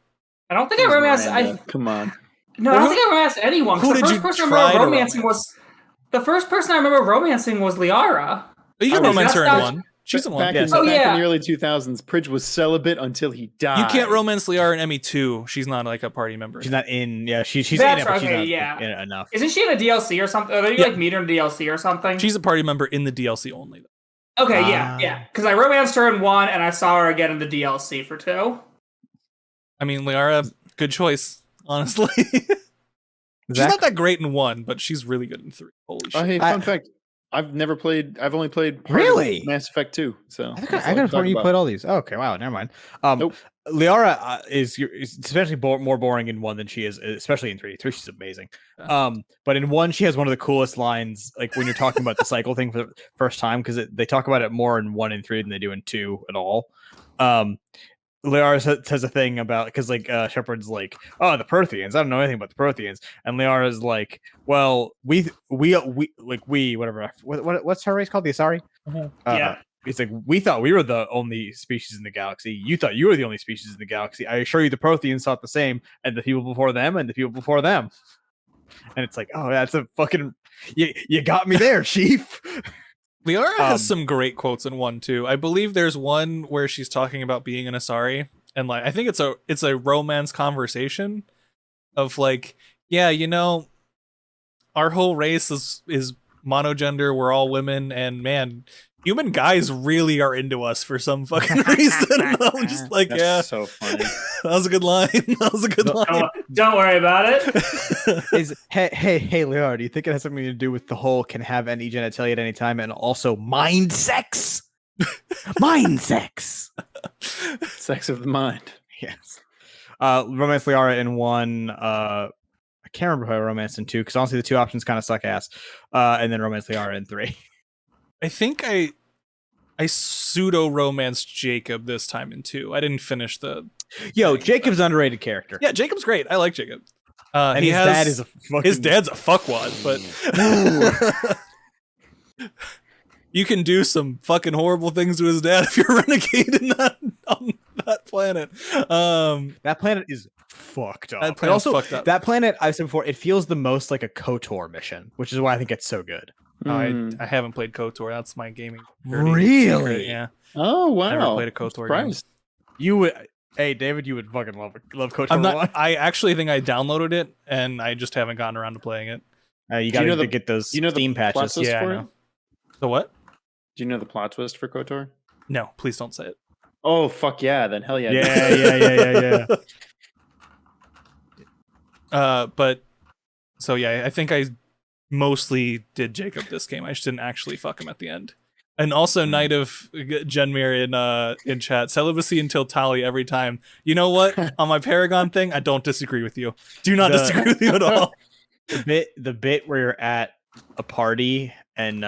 I don't think I romanced. Come on. No, I don't think I romanced anyone. Who did you try to romance? The first person I remember romancing was Liara. But you can romance her in 1. She's in 1. Back in the early 2000s, Pridge was celibate until he died. You can't romance Liara in ME2. She's not like a party member. She's not in. Yeah, she's in it, but she's not in it enough. Isn't she in a DLC or something? Or did you meet her in a DLC or something? She's a party member in the DLC only. Okay, yeah. Because I romanced her in 1, and I saw her again in the DLC for 2. I mean, Liara, good choice, honestly. She's not that great in 1, but she's really good in 3. Holy shit! Hey, fun fact. I've only played Mass Effect 2. So I could have thought you played all these. Oh, okay, wow, never mind. Nope. Liara is especially more boring in 1 than she is, especially in 3. 3, she's amazing. But in 1, she has one of the coolest lines, like when you're talking about the cycle thing for the first time, because they talk about it more in 1 and 3 than they do in 2 at all. Liara says a thing about, because like Shepard's like, oh, the Protheans, I don't know anything about the Protheans, and Liara's like, well, we whatever, what's her race called, the Asari? Yeah. It's like, we thought we were the only species in the galaxy. You thought you were the only species in the galaxy. I assure you the Protheans thought the same, and the people before them, and the people before them. And it's like, oh, that's a fucking you got me there, Chief. Liara has some great quotes in 1 too. I believe there's one where she's talking about being an Asari, and like I think it's a romance conversation of like, yeah, you know, our whole race is monogender, we're all women, and man, human guys really are into us for some fucking reason. And I'm just like, That's yeah, so funny. that was a good line. That was a good line. Don't worry about it. Hey, Leo, do you think it has something to do with the whole can have any genitalia at any time and also mind sex? Mind sex. Sex of the mind. Yes. Romance Liara in 1. I can't remember how I romanced in 2 because honestly the 2 options kind of suck ass. And then Romance Liara in 3. I think I pseudo romanced Jacob this time in 2. I didn't finish the. Yo, Jacob's an underrated character. Yeah, Jacob's great. I like Jacob. And his dad is a fucking... His dad's a fuckwad, but you can do some fucking horrible things to his dad if you're renegading on that planet. That planet is fucked up. That planet's fucked up. That planet, I've said before, it feels the most like a KOTOR mission, which is why I think it's so good. I haven't played KOTOR. That's my gaming. Really? Secret. Yeah. Oh wow! Never played a KOTOR game. You would, hey David, you would fucking love KOTOR. I'm not. I actually think I downloaded it, and I just haven't gotten around to playing it. You got to get those Steam patches. Yeah, I know. The what? Do you know the plot twist for KOTOR? No, please don't say it. Oh fuck yeah! Then hell yeah! Yeah. But so yeah, I think I mostly did Jacob this game. I just didn't actually fuck him at the end. And also Knight of Genmir in chat, celibacy until Tali every time. You know what? On my Paragon thing, I don't disagree with you. Do not disagree with you at all. The bit where you're at a party and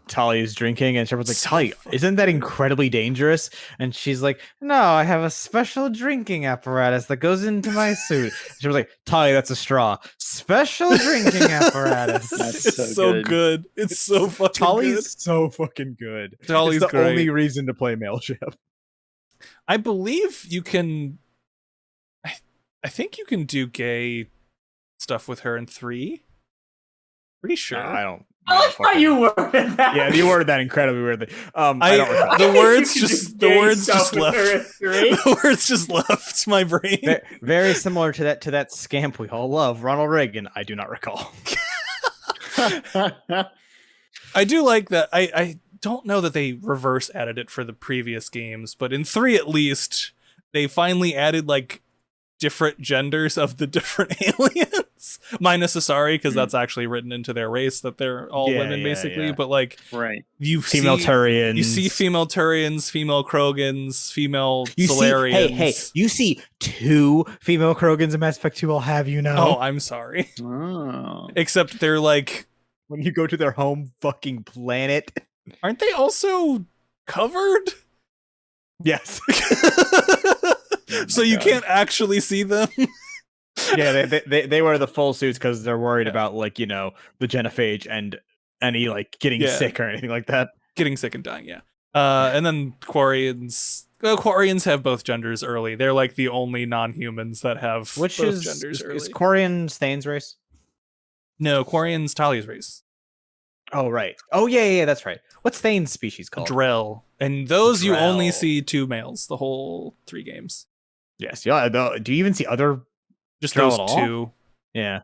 Tali is drinking and everyone's like, Tali, isn't that incredibly dangerous? And she's like, no, I have a special drinking apparatus that goes into my suit. She was like, Tali, that's a straw. Special drinking apparatus. It's so good. It's so fucking Tali's good. so fucking good. Tali's it's the great. only reason to play Mailship. I believe you can. I think you can do gay stuff with her in 3. Pretty sure. I don't. I like how you worded that. Yeah, you worded that incredibly weirdly. I don't recall. The words just left. The words just left my brain. Very similar to that scamp we all love, Ronald Reagan. I do not recall. I do like that. I don't know that they reverse added it for the previous games, but in 3 at least, they finally added like different genders of the different aliens, minus Asari, because that's actually written into their race that they're all women basically. Yeah. But like, right, you female Turians, you see female Turians, female Krogans, female Solarians. Hey, you see 2 female Krogans in Mass Effect 2. I'll have you know. Oh, I'm sorry. Oh. Except they're like, when you go to their home fucking planet, aren't they also covered? Yes. So you can't actually see them. Yeah, they wear the full suits because they're worried about like, you know, the genophage and any like getting sick or anything like that. Getting sick and dying, yeah. And then Quarians. Quarians have both genders early. They're like the only non-humans that have both genders early. Is Quarian Thane's race? No, Quarian's Talia's race. Oh right. Oh yeah, that's right. What's Thane's species called? Drell. And those you only see 2 males the whole 3 games. Yes. Yeah. Do you even see other? Just Drell those 2. Yeah.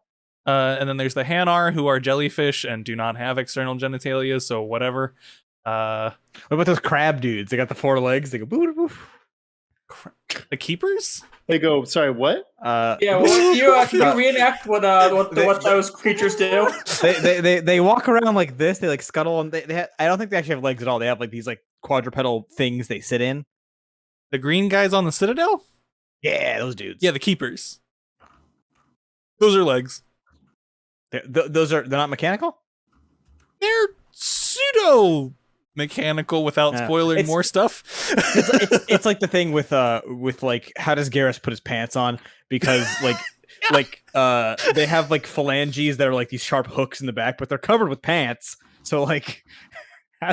And then there's the Hanar, who are jellyfish and do not have external genitalia, so whatever. What about those crab dudes? They got the 4 legs. They go boo boo. The keepers? They go. Sorry, what? Yeah, well, can you reenact what those creatures do? They walk around like this. They like scuttle, and I don't think they actually have legs at all. They have like these like quadrupedal things they sit in. The green guys on the Citadel? Yeah, those dudes. Yeah, the keepers. Those are legs. They're not mechanical? They're pseudo mechanical without spoiling more stuff. it's like the thing with like how does Garrus put his pants on? Because like they have like phalanges that are like these sharp hooks in the back, but they're covered with pants. So like how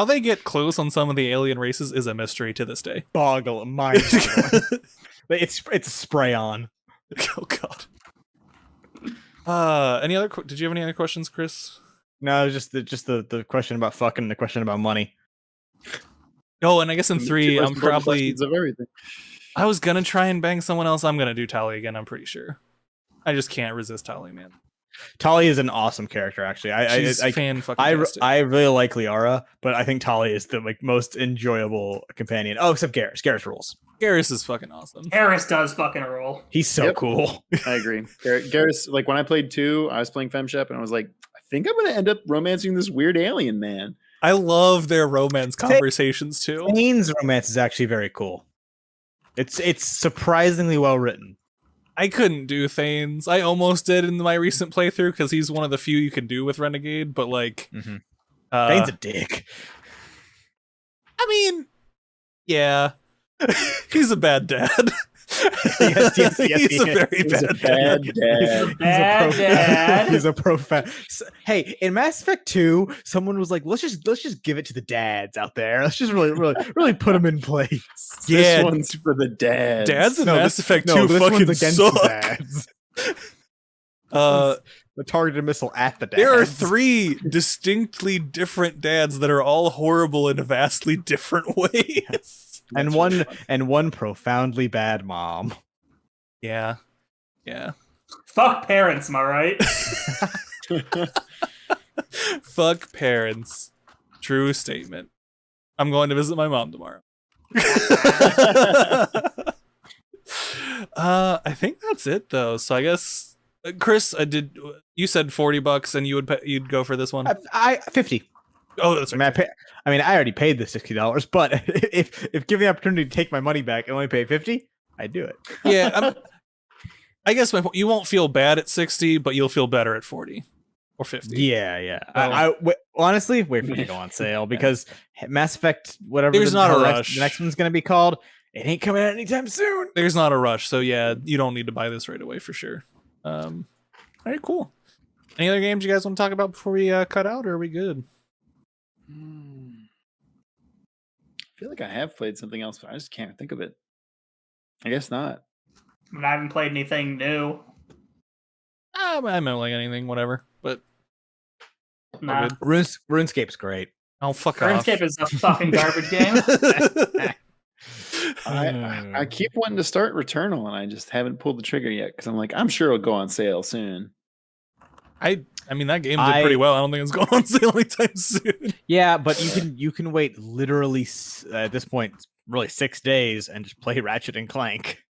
they get close on some of the alien races is a mystery to this day. Mind-boggling. It's a spray on. Oh god. Did you have any other questions, Chris? No, it was just the question about fucking and the question about money. Oh, and I guess in The 3, two most I'm important probably. questions of everything. I was gonna try and bang someone else. I'm gonna do Tali again. I'm pretty sure. I just can't resist Tali, man. Tali is an awesome character, actually. She's fan-fucking-tastic. I really like Liara, but I think Tali is the most enjoyable companion. Oh, except Garrus. Garrus rules. Garrus is fucking awesome. Garrus does fucking rule. He's so cool. I agree. Garrus, like when I played 2, I was playing FemShep and I was like, I think I'm gonna end up romancing this weird alien man. I love their romance conversations too. Thayne's romance is actually very cool. It's surprisingly well written. I couldn't do Thanes. I almost did in my recent playthrough because he's one of the few you can do with Renegade, but like Thane's a dick. I mean, yeah. He's a bad dad. Yes, he's a very bad dad. Bad dad. He's a profound. Hey, in Mass Effect 2, someone was like, "Let's just give it to the dads out there. Let's just really put them in place." Yeah, this one's for the dads. Dads in Mass Effect 2 this fucking one's against suck. the dads. The targeted missile at the dads. There are 3 distinctly different dads that are all horrible in vastly different ways. and one profoundly bad mom. Yeah. Fuck parents, am I right? Fuck parents. True statement. I'm going to visit my mom tomorrow. I think that's it though. So I guess Chris, you said $40 and you'd go for this one? I 50. Oh, that's right. I mean, I already paid the $60, but if given the opportunity to take my money back and only pay 50, I'd do it. Yeah, I guess you won't feel bad at 60, but you'll feel better at 40 or 50. Yeah. Oh. Honestly, wait for it to go on sale because Mass Effect, whatever There's not a rush. The next one's going to be called, it ain't coming out anytime soon. There's not a rush, so yeah, you don't need to buy this right away for sure. All right, cool. Any other games you guys want to talk about before we cut out, or are we good? I feel like I have played something else, but I just can't think of it. I guess not. I mean, I haven't played anything new. I don't like anything, whatever. But Nah. RuneScape's great. Oh, fuck off. RuneScape is a fucking garbage game. I keep wanting to start Returnal, and I just haven't pulled the trigger yet because I'm like, I'm sure it'll go on sale soon. I mean, that game did pretty well. I don't think it's going on sale anytime soon. Yeah, but you can wait literally at this point really 6 days and just play Ratchet and Clank.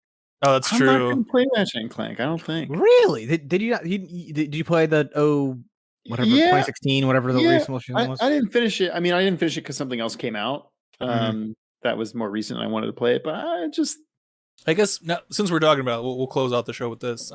Oh, that's I'm true. not gonna play Ratchet and Clank. I don't think. Really? Did you not? Did you play the 2016 whatever the recent one was? I didn't finish it. I mean, I didn't finish it because something else came out. That was more recent. I wanted to play it, but I guess now, since we're talking about it, we'll close out the show with this.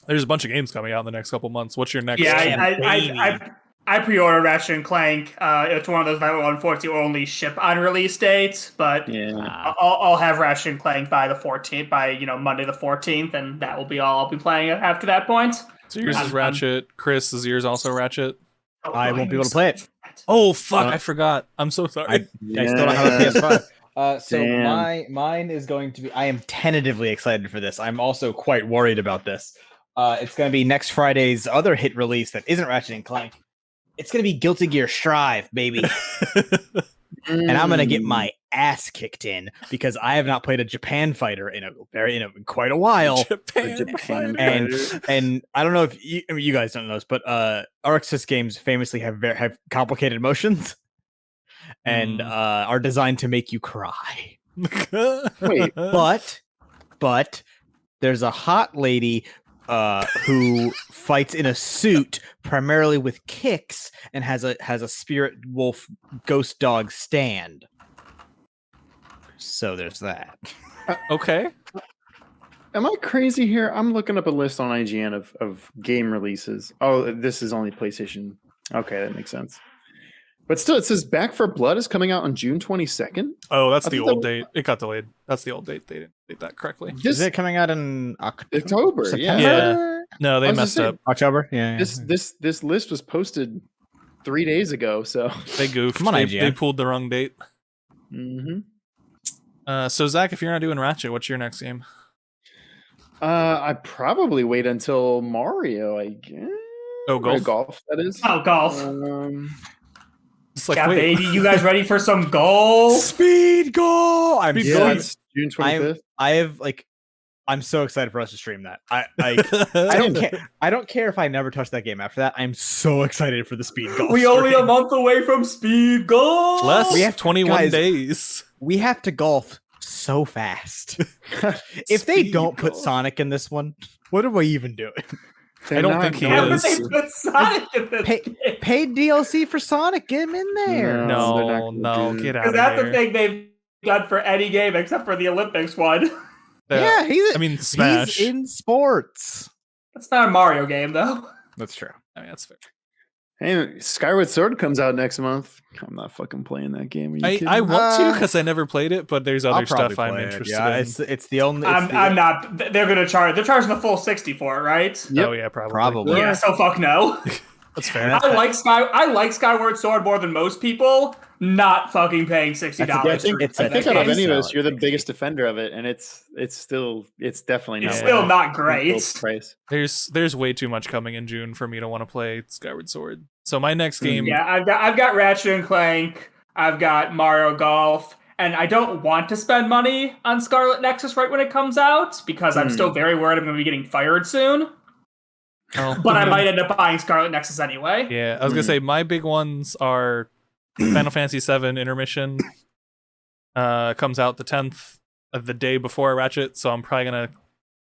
There's a bunch of games coming out in the next couple months. What's your next? Yeah, I pre-ordered Ratchet and Clank. It's one of those that will unfortunately only ship on release dates, but I'll have Ratchet and Clank by the 14th, by Monday the 14th, and that will be all I'll be playing after that point. So yours is Ratchet. Chris, is yours also Ratchet? I won't be able to play it. Oh fuck! I forgot. I'm so sorry. I still don't have a PS5. So mine is going to be. I am tentatively excited for this. I'm also quite worried about this. It's going to be next Friday's other hit release that isn't Ratchet and Clank. It's going to be Guilty Gear Strive, baby. And I'm going to get my ass kicked in because I have not played a Japan fighter in quite a while. Japan fighter. And I don't know if you guys don't know this, but Arxis games famously have complicated motions and are designed to make you cry. Wait, but there's a hot lady who fights in a suit primarily with kicks and has a spirit wolf ghost dog stand. So there's that. Okay. Am I crazy here? I'm looking up a list on IGN of game releases. Oh, this is only PlayStation. Okay, that makes sense. But still, it says Back for Blood is coming out on June 22nd. Oh, that's the old date. It got delayed. That's the old date. They didn't date that correctly. Is it coming out in October? September? Yeah. No, they messed up. October? Yeah. This list was posted 3 days ago, so they goofed. Come on, they pulled the wrong date. Mm-hmm. So Zach, if you're not doing Ratchet, what's your next game? I'd probably wait until Mario, I guess. Oh, golf? Golf, that is. Oh, golf. It's like, yeah, wait. baby, you guys ready for some golf? Speed goal! It's June 25th. I'm so excited for us to stream that. I don't care if I never touch that game after that. I'm so excited for the speed golf. We only a month away from speed golf. We have 21 days. We have to golf so fast. If they don't put Sonic in this one, what are we even doing? I don't think he is. They put Sonic in this game. Paid DLC for Sonic. Get him in there. No, get out of here. Because that's the thing they've done for any game except for the Olympics one. Yeah, he's Smash. He's in sports. That's not a Mario game, though. That's true. I mean, that's fair. Hey, Skyward Sword comes out next month. I'm not fucking playing that game. I want to because I never played it, but there's other stuff I'm interested in. It's the only. I'm not. They're gonna charge. They're charging the full 60 for it, right? Yep. Oh yeah, probably. Yeah. So fuck no. That's fair. I like Skyward Sword more than most people. Not fucking paying $60. I think out of any of us, you're the biggest defender of it, and it's definitely not. It's still not great. Price. There's way too much coming in June for me to want to play Skyward Sword. So my next game, yeah, I've got Ratchet and Clank, I've got Mario Golf, and I don't want to spend money on Scarlet Nexus right when it comes out because I'm still very worried I'm going to be getting fired soon. Oh. But I might end up buying Scarlet Nexus anyway. Yeah, I was gonna say my big ones are Final Fantasy VII Intermission. Comes out the 10th of the day before Ratchet, so I'm probably gonna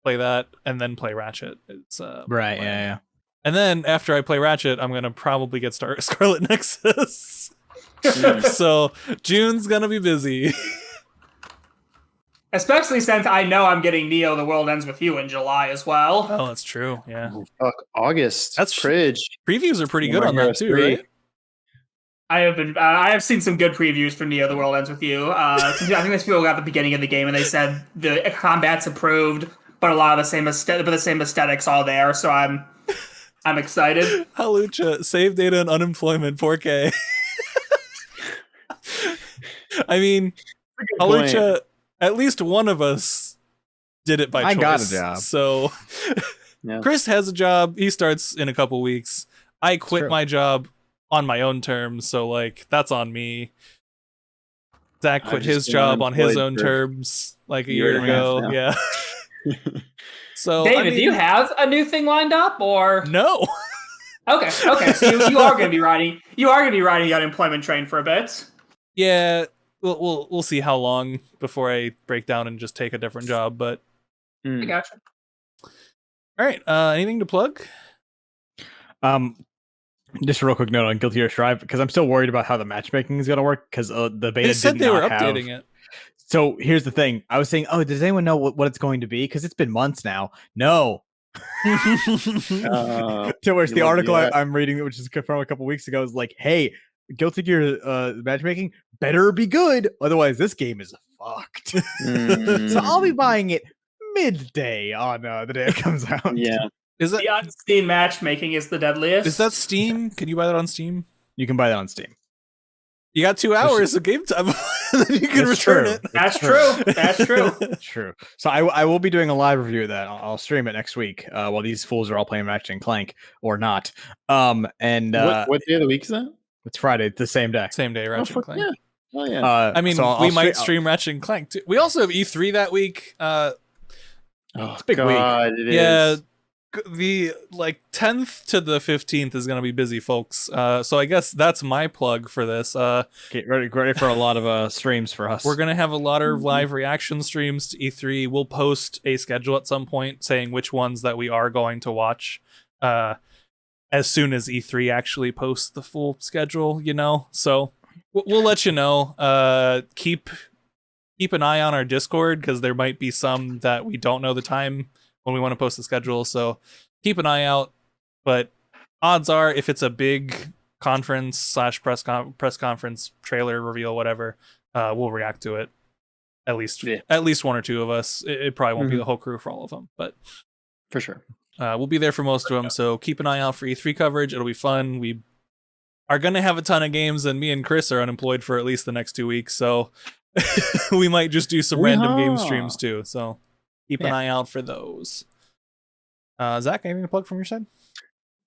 play that and then play Ratchet. It's right, yeah. And then after I play Ratchet, I'm gonna probably get Scarlet Nexus. So June's gonna be busy. Especially since I know I'm getting Neo: The World Ends With You in July as well. Oh, that's true. Yeah. Oh, fuck, August. That's Fridge. Previews are pretty good on that too, right? I have seen some good previews for Neo: The World Ends With You. I think these people got the beginning of the game and they said the combat's improved, but a lot of the same aesthetics all there. So I'm excited. Halucha, save data and unemployment 4K. I mean, Halucha, at least one of us did it by choice. I got a job. So Yeah. Chris has a job. He starts in a couple weeks. I quit my job on my own terms, so like that's on me. Zach quit his job on his own terms like a year ago. Yeah. So David, do you have a new thing lined up or no? Okay. So you are going to be riding the unemployment train for a bit. Yeah, we'll see how long before I break down and just take a different job. But I gotcha. All right, anything to plug? Just a real quick note on Guilty Gear Strive because I'm still worried about how the matchmaking is going to work because the beta They said they were not updating it. So here's the thing: I was saying, does anyone know what it's going to be? Because it's been months now. No. Whereas the article I'm reading, which is confirmed a couple weeks ago, is like, "Hey, Guilty Gear matchmaking better be good, otherwise this game is fucked." So I'll be buying it midday on the day it comes out. Yeah. Is that the unseen matchmaking is the deadliest? Is that Steam? Can you buy that on Steam? You can buy that on Steam. You got 2 hours of game time, and then you can return it. That's true. That's true. True. So I will be doing a live review of that. I'll stream it next week while these fools are all playing Ratchet and Clank or not. And what day of the week is that? It's Friday, the same day. Same day, Ratchet and Clank. Yeah. Oh yeah. I mean, we might stream Ratchet and Clank too. We also have E3 that week. It's a big week. It yeah. The 10th to the 15th is going to be busy, folks. So I guess that's my plug for this. Get ready for a lot of streams for us. We're going to have a lot of live reaction streams to E3. We'll post a schedule at some point saying which ones that we are going to watch as soon as E3 actually posts the full schedule, So we'll let you know. Keep an eye on our Discord because there might be some that we don't know the time when we want to post the schedule, so keep an eye out. But odds are, if it's a big conference / press conference trailer reveal, whatever, we'll react to it. At least 1 or 2 of us. It probably won't be the whole crew for all of them, but for sure, we'll be there for most of them. So keep an eye out for E3 coverage. It'll be fun. We are gonna have a ton of games, and me and Chris are unemployed for at least the next 2 weeks, so we might just do some random game streams too. So. Keep an eye out for those. Zach, anything to plug from your side?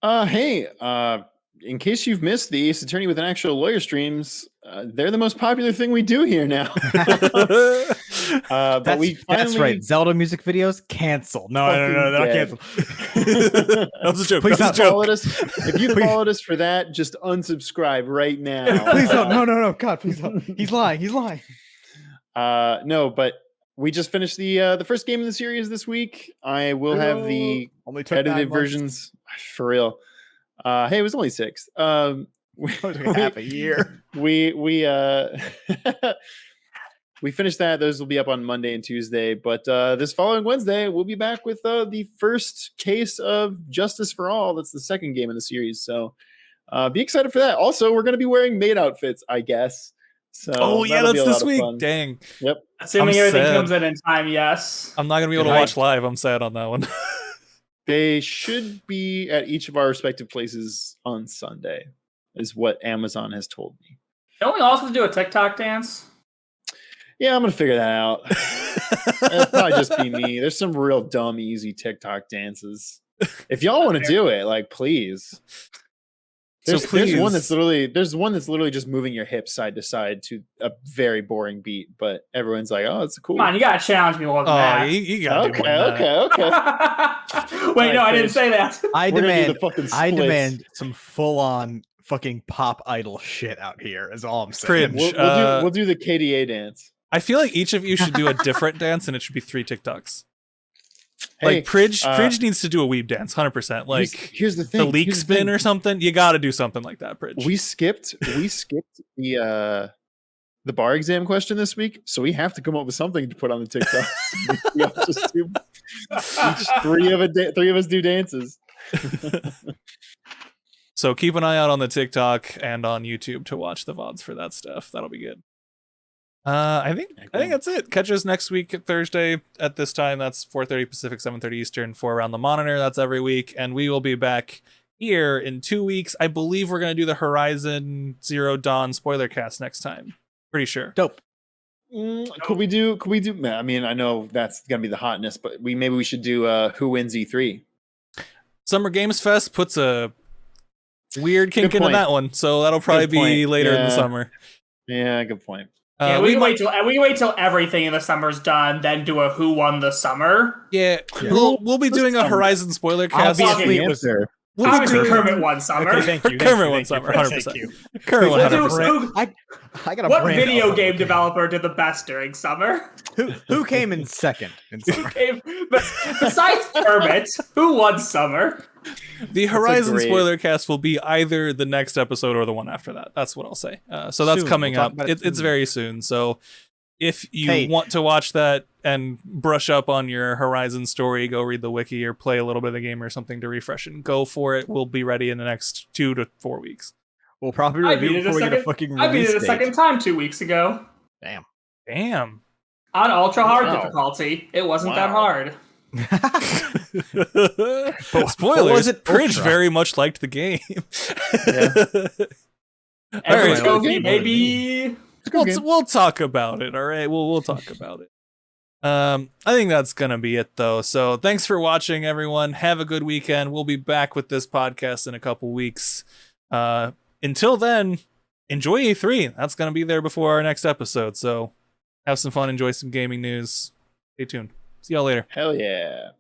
Hey, in case you've missed the Ace Attorney with an Actual Lawyer streams, they're the most popular thing we do here now. But that's right. Zelda music videos canceled. No, they're not canceled. That was a joke. Please don't follow us. If you followed us for that, just unsubscribe right now. Please don't. No. God, please don't. He's lying. No, but we just finished the first game in the series this week. I will have the edited versions for real. Hey, it was only 6. Half a year. We finished that. Those will be up on Monday and Tuesday. But this following Wednesday, we'll be back with the first case of Justice for All. That's the second game in the series. So be excited for that. Also, we're going to be wearing maid outfits, I guess. So that's this week. Dang. Yep. Assuming everything comes in time, yes. I'm not going to be able to watch live. I'm sad on that one. They should be at each of our respective places on Sunday, is what Amazon has told me. Don't we also do a TikTok dance? Yeah, I'm going to figure that out. It'll probably just be me. There's some real dumb, easy TikTok dances. If y'all want to do it, like, please. There's one that's literally just moving your hips side to side to a very boring beat, but everyone's like, "Oh, it's cool." Come on, you gotta challenge me more than that. You gotta do okay. Wait, no, I didn't say that. I demand some full-on fucking pop idol shit out here. Is all I'm saying. We'll do the KDA dance. I feel like each of you should do a different dance, and it should be 3 TikToks. Hey, like Pridge needs to do a weeb dance, 100%. Like here's the thing, the leak spin or something. You got to do something like that, Pridge. We skipped the bar exam question this week, so we have to come up with something to put on the TikTok. We all just do three of us do dances. So keep an eye out on the TikTok and on YouTube to watch the VODs for that stuff. That'll be good. I think that's it. Catch us next week at Thursday at this time. That's 4:30 Pacific, 7:30 Eastern for Around the Monitor. That's every week, and we will be back here in 2 weeks. I believe we're gonna do the Horizon Zero Dawn spoiler cast next time. Pretty sure. Dope. Could we do? I mean, I know that's gonna be the hotness, but maybe we should do who wins E3. Summer Games Fest puts a weird kink into that one, so that'll probably be later in the summer. Yeah, good point. We can wait till everything in the summer's done, then do a who won the summer. Yeah. We'll be doing a Horizon spoiler cast. Obviously, Kermit won summer. Okay, thank you. Kermit won summer, 100%. Kermit won 100%. I got a what video game developer did the best during summer? Who came in second in summer? Besides Kermit, who won summer? The Horizon spoiler cast will be either the next episode or the one after that. That's what I'll say. So that's coming up. It's very soon. So if you want to watch that and brush up on your Horizon story, go read the wiki or play a little bit of the game or something to refresh it. Go for it. We'll be ready in the next 2 to 4 weeks. We'll probably review before we get a fucking release I beat it a date. second time 2 weeks ago. Damn. On ultra hard difficulty. It wasn't that hard. Spoilers. Pridge very much liked the game. Every trophy, maybe. We'll talk about it. All right, we'll talk about it. I think that's gonna be it though. So thanks for watching, everyone. Have a good weekend. We'll be back with this podcast in a couple weeks. Until then, enjoy E3. That's gonna be there before our next episode. So have some fun. Enjoy some gaming news. Stay tuned. See y'all later. Hell yeah.